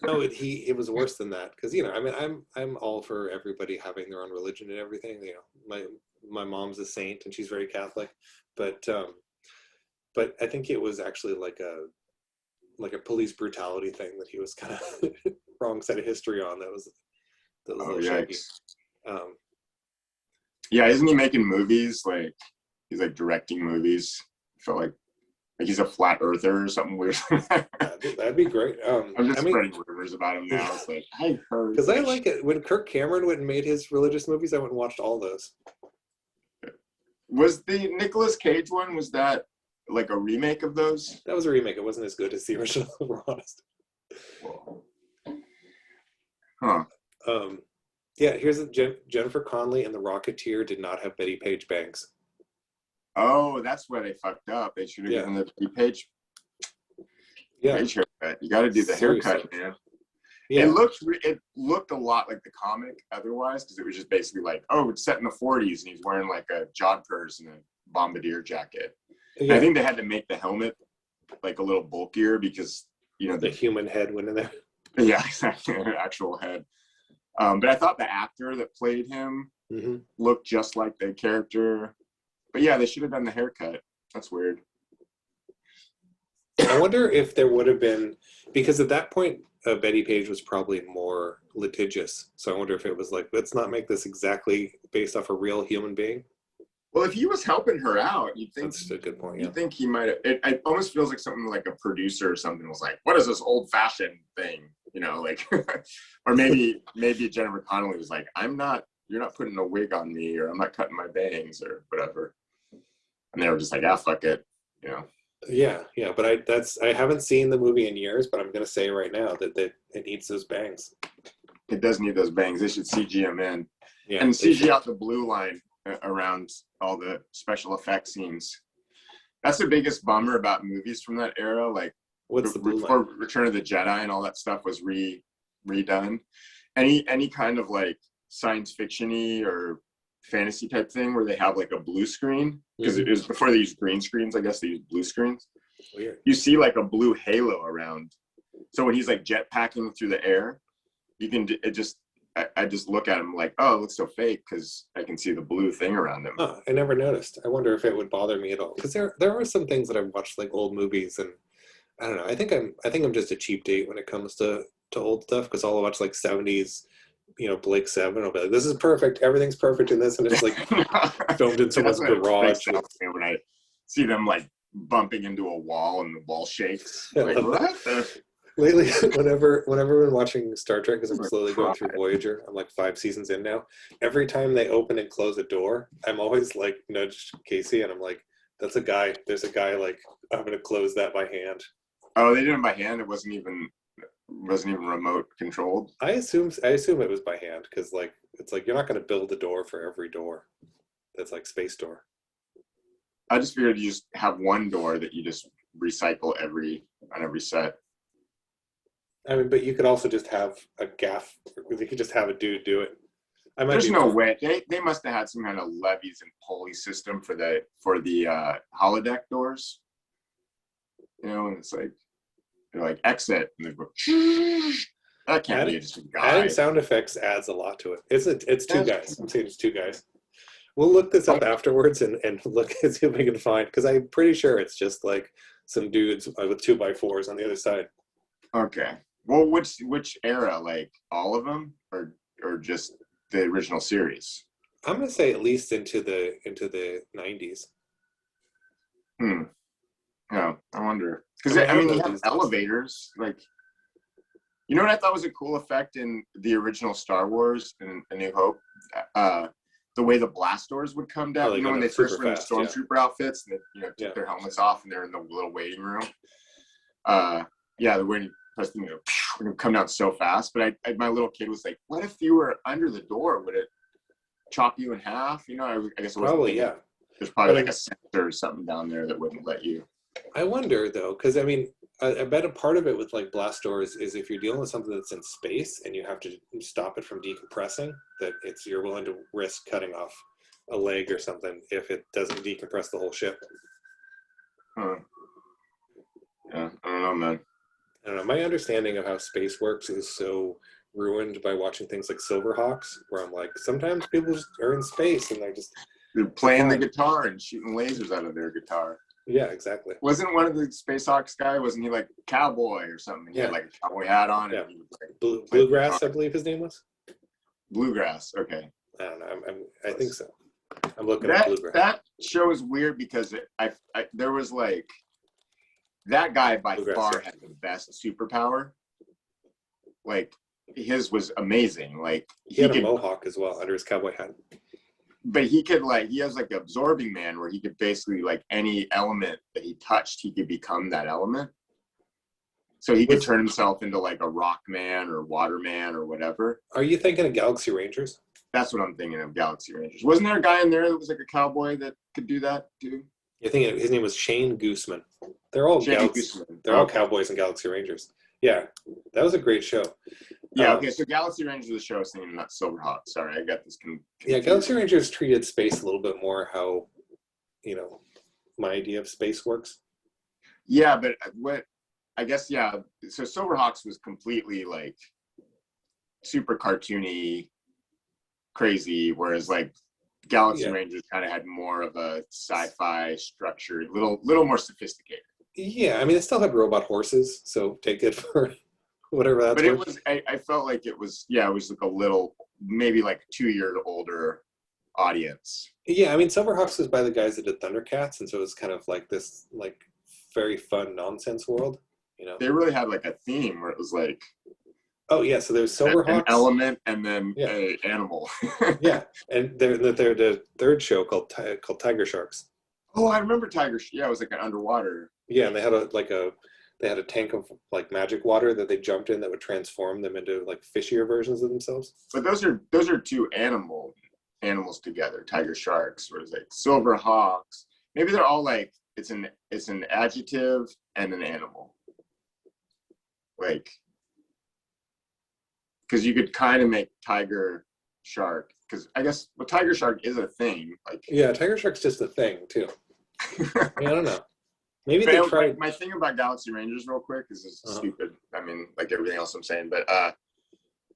No, it was worse than that because I mean I'm all for everybody having their own religion and everything. My mom's a saint and she's very Catholic, but I think it was actually like a police brutality thing that he was kind of wrong side of history on. That was a little shaky. Yeah, isn't he making movies? Like he's like directing movies. I feel like he's a flat earther or something weird. That'd be great. I'm just spreading rumors about him now. It's like I heard because I like it when Kirk Cameron went and made his religious movies. I went and watched all those. Was the Nicolas Cage one? Was that like a remake of those? That was a remake. It wasn't as good as the original. If we're honest. Huh. Yeah, here's Jennifer Connelly and the Rocketeer did not have Betty Page bangs. Oh, that's where they fucked up. They should have given the Betty Page. Yeah, Page haircut. You got to do the haircut, man. Yeah. It looked a lot like the comic otherwise because it was just basically like, it's set in the 40s and he's wearing like a jodhpurs and a bombardier jacket. Yeah. I think they had to make the helmet like a little bulkier because the human head went in there. Yeah, exactly. Actual head. But I thought the actor that played him looked just like the character. But yeah, they should have done the haircut. That's weird. I wonder if there would have been, because at that point, Betty Page was probably more litigious. So I wonder if it was like, let's not make this exactly based off a real human being. Well, if he was helping her out, you'd think That's a good point. Yeah. you'd think he might have. It almost feels like something like a producer or something was like, "What is this old-fashioned thing?" You know, like, or maybe Jennifer Connelly was like, "I'm not. You're not putting a wig on me, or I'm not cutting my bangs, or whatever." And they were just like, "Ah, fuck it," you know. Yeah, yeah, but I haven't seen the movie in years, but I'm gonna say right now that it needs those bangs. It does need those bangs. They should CG them in, Yeah, and CG out the blue line around all the special effects scenes. That's the biggest bummer about movies from that era. Like, what's the blue before line? Return of the Jedi and all that stuff was redone. Any kind of like science fiction-y or fantasy type thing where they have like a blue screen, because it was before they used green screens. I guess they used blue screens. Weird. You see like a blue halo around. So when he's like jetpacking through the air, you can I just look at him like, oh, it looks so fake because I can see the blue thing around him. Oh, I never noticed. I wonder if it would bother me at all. Because there are some things that I've watched, like old movies, and I don't know. I think I'm just a cheap date when it comes to old stuff, because I'll watch like 70s, Blake Seven. I'll be like, this is perfect. Everything's perfect in this, and it's like filmed in someone's garage. When I see them like bumping into a wall and the wall shakes. Like, what? Lately, whenever I'm watching Star Trek, because I'm slowly going through Voyager, I'm like 5 seasons in now. Every time they open and close a door, I'm always like nudge Casey, and I'm like, "That's a guy. There's a guy. Like, I'm gonna close that by hand." Oh, they did it by hand. It wasn't even remote controlled. I assume it was by hand, because like it's like you're not gonna build a door for every door. That's like space door. I just figured you just have one door that you just recycle on every set. I mean, but you could also just have a gaff. You could just have a dude do it. There's no way. They must have had some kind of levies and pulley system for the holodeck doors. And it's like they're like exit, and they go. That can't be just a guy. Adding sound effects adds a lot to it. It's two guys. I'm saying it's two guys. We'll look this up afterwards and look and see if we can find, because I'm pretty sure it's just like some dudes with 2x4s on the other side. Okay. Well, which era? Like all of them, or just the original series? I'm gonna say at least into the 90s. Yeah, I wonder, because I mean, you have elevators. Like, you know what I thought was a cool effect in the original Star Wars and A New Hope? The way the blast doors would come down. Like when they first were in the stormtrooper outfits, and they took their helmets off, and they're in the little waiting room. The way you press them, it would come down so fast. But my little kid was like, "What if you were under the door? Would it chop you in half?" I guess it was probably, yeah. There's probably like a sensor or something down there that wouldn't let you. I wonder though, because I mean, I bet a part of it with like blast doors is if you're dealing with something that's in space and you have to stop it from decompressing, that you're willing to risk cutting off a leg or something if it doesn't decompress the whole ship. Yeah, I don't know, man. I don't know. My understanding of how space works is so ruined by watching things like Silverhawks, where I'm like, sometimes people just are in space and they're playing the guitar and shooting lasers out of their guitar. Yeah, exactly. Wasn't one of the Spacehawks guy? Wasn't he like cowboy or something? He had like a cowboy hat on. Yeah. And he was like, Bluegrass, I believe his name was. Bluegrass. Okay. I don't know. I think so. I'm looking at Bluegrass. That show is weird because there was like that guy by far had the best superpower. Like his was amazing. Like he had a mohawk as well under his cowboy hat. But he has like absorbing man, where he could basically, like, any element that he touched, he could become that element. So he could turn himself into like a rock man or water man or whatever. Are you thinking of Galaxy Rangers? That's what I'm thinking of, Galaxy Rangers. Wasn't there a guy in there that was like a cowboy that could do that too? You're thinking his name was Shane Gooseman. They're all all cowboys and Galaxy Rangers. Yeah, that was a great show. Yeah, okay, so Galaxy Rangers is the show I was thinking, not Silverhawk. Sorry, I got this confused. Yeah, Galaxy Rangers treated space a little bit more how, my idea of space works. Yeah, but what I guess, yeah. So Silverhawks was completely like super cartoony, crazy, whereas like Galaxy Yeah. Rangers kind of had more of a sci-fi structure, little more sophisticated. Yeah, I mean, it still had robot horses, so take it for whatever that's But it worth. was, I felt like it was, yeah, it was like a little, maybe like 2 year older audience. Yeah, I mean, Silverhawks was by the guys that did Thundercats, and so it was kind of like this, like, very fun nonsense world, you know? They really had like a theme where it was like Oh yeah, so there's an Silverhawks. element and then Yeah, a animal. yeah, and they're the third show called Tiger Sharks. Oh, I remember Tiger. Yeah, it was like an underwater. Yeah, and they had a tank of like magic water that they jumped in that would transform them into like fishier versions of themselves. But those are two animals together. Tiger sharks, whereas like silver hawks. Maybe they're all like it's an adjective and an animal. Like, because you could kind of make tiger shark. Because I guess tiger shark is a thing. Like, Yeah, Tiger Shark's just a thing too. I mean, I don't know. Maybe they but tried. my thing about Galaxy Rangers, real quick, is this stupid. I mean, like everything else I'm saying, but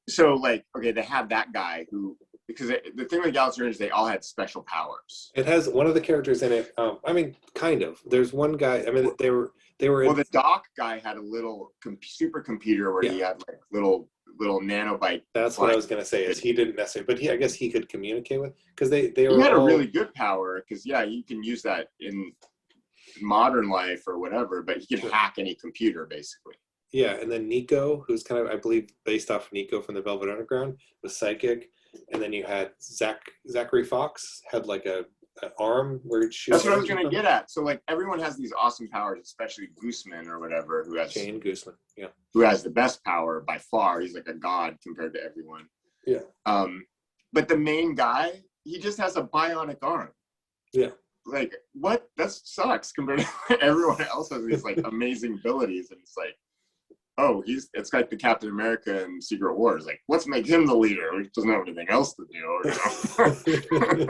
so like, okay, they had that guy who, because the thing with Galaxy Rangers, they all had special powers. It has one of the characters in it. I mean, kind of. There's one guy. I mean, they were. Well, the Doc guy had a little supercomputer where he had like little nanobite. That's what I was gonna say. Is he didn't necessarily, but I guess he could communicate with, because they were. He had all, a really good power, because yeah, you can use that in modern life or whatever, but he could hack any computer basically. Yeah, and then Nico, who's kind of, I believe, based off Nico from the Velvet Underground, was psychic. And then you had Zachary Fox had like an arm where he'd shoot. That's what I was gonna get at. So like everyone has these awesome powers, especially Gooseman or whatever, who has Jane Gooseman, yeah, who has the best power by far. He's like a god compared to everyone. Yeah. But the main guy, he just has a bionic arm. Yeah. Like, what? That sucks compared to everyone else has these like amazing abilities, and it's like, oh, it's like the Captain America in Secret Wars. Like, let's make him the leader. He doesn't have anything else to do. You know?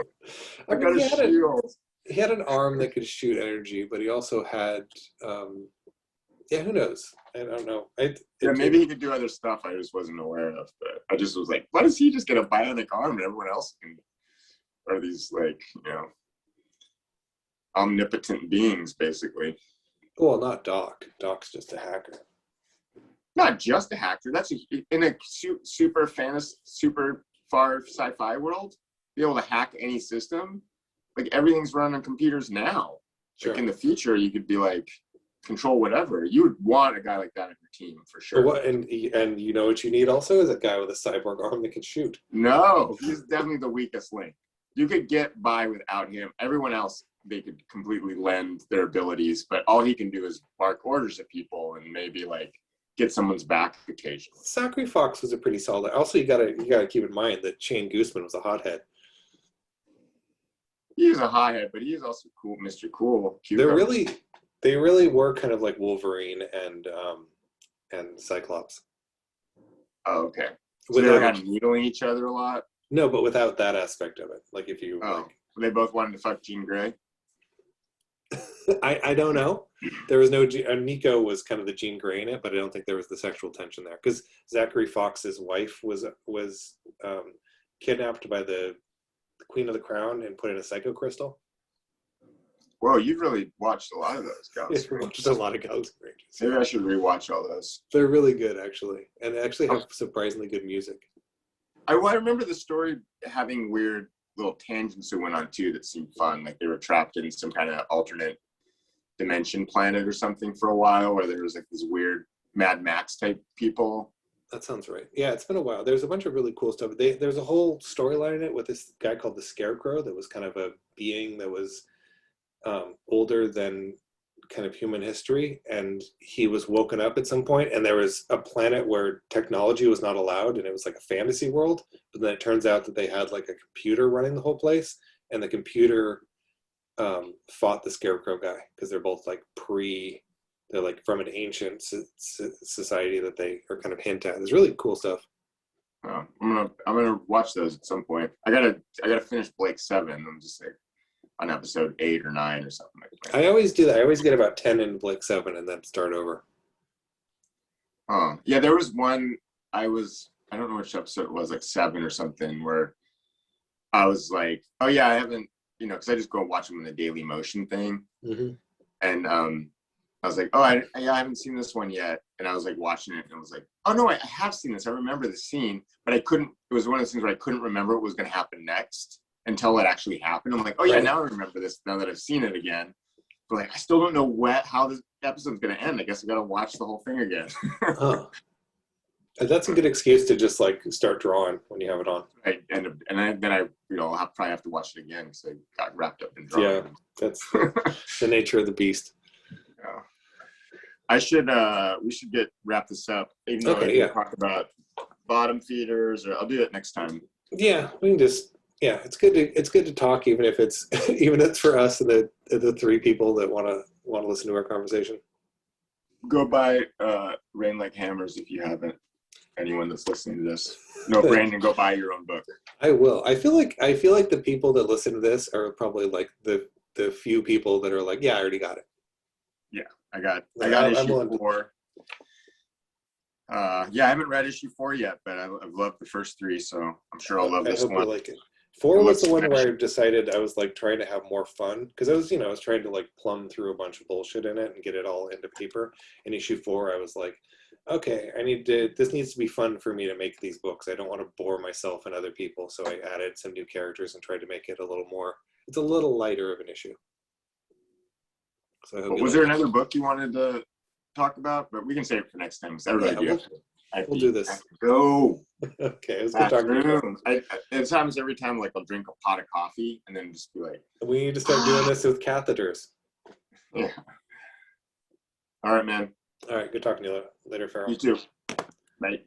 I got a shield. He had an arm that could shoot energy, but he also had, yeah, who knows? I don't know. Maybe he could do other stuff I just wasn't aware of. But I just was like, why does he just get a bionic arm and everyone else can? Are these like, omnipotent beings, basically? Well, not Doc. Doc's just a hacker. Not just a hacker. That's in a super far sci-fi world. Be able to hack any system. Like everything's run on computers now. Sure. Like in the future, you could be like control whatever. You would want a guy like that in your team for sure. And you know what you need also is a guy with a cyborg arm that can shoot. No, he's definitely the weakest link. You could get by without him. Everyone else, they could completely lend their abilities, but all he can do is bark orders at people and maybe like get someone's back occasionally. Zachary Fox was a pretty solid. Also, you gotta keep in mind that Shane Gooseman was a hothead. He is a hothead, but he is also cool, Mr. Cool. They really were kind of like Wolverine and Cyclops. Oh, okay. So they were kind of needling each other a lot? No, but without that aspect of it. Like if you they both wanted to fuck Jean Grey? I don't know. There was no Nico was kind of the Jean Grey in it, but I don't think there was the sexual tension there because Zachary Fox's wife was kidnapped by the Queen of the Crown and put in a psycho crystal. Whoa, you've really watched a lot of those Galaxy Rangers. Watched a lot of Galaxy Rangers. Maybe I should rewatch all those. They're really good, actually, and they actually have surprisingly good music. I remember the story having weird little tangents it went on too that seemed fun. Like they were trapped in some kind of alternate dimension planet or something for a while, where there was like these weird Mad Max type people. That sounds right. Yeah, it's been a while. There's a bunch of really cool stuff. There's a whole storyline in it with this guy called the Scarecrow that was kind of a being that was older than kind of human history, and he was woken up at some point, and there was a planet where technology was not allowed, and it was like a fantasy world. But then it turns out that they had like a computer running the whole place, and the computer fought the Scarecrow guy because they're both like they're like from an ancient society that they are kind of hint at. There's really cool stuff. I'm gonna watch those at some point. I gotta finish Blake 7. I'm just like on episode 8 or 9 or something like that. I always do that. I always get about 10 in Blake 7 and then start over. Yeah, there was one. I don't know which episode it was, like 7 or something, where I was like, oh yeah, I haven't, because I just go watch them in the Daily Motion thing, and I was like, oh, yeah, I haven't seen this one yet, and I was like watching it, and I was like, oh no, I have seen this. I remember the scene, but I couldn't. It was one of those things where I couldn't remember what was going to happen next until it actually happened. I'm like, oh yeah, now I remember this. Now that I've seen it again, but like I still don't know how this episode's going to end. I guess I got to watch the whole thing again. And that's a good excuse to just like start drawing when you have it on. Then I'll probably have to watch it again because I got wrapped up in drawing. Yeah, that's the nature of the beast. Yeah. We should wrap this up. Even though I talk about bottom feeders, or I'll do it next time. Yeah, we can just. Yeah, it's good to talk, even if it's for us and the 3 people that want to listen to our conversation. Go buy Rain Like Hammers if you haven't. Anyone that's listening to this, no, Brandon, go buy your own book. I will. I feel like the people that listen to this are probably like the few people that are like, yeah, I already got it. Yeah, I got issue 4. Yeah, I haven't read issue 4 yet, but I've loved the first 3, so I'm sure I'll love this one. I like it. 4 was the one where I decided I was like trying to have more fun, because I was trying to like plumb through a bunch of bullshit in it and get it all into paper. In issue 4, I was like, okay, this needs to be fun for me to make these books. I don't want to bore myself and other people, so I added some new characters and tried to make it it's a little lighter of an issue. So was there another book you wanted to talk about? But we can save it for next time. We'll do this. Go. Okay, it's good talking to you. It happens every time, like I'll drink a pot of coffee and then just be like, we need to start doing this with catheters. Yeah. All right, man. All right, good talking to you later, Farel. You too. Bye.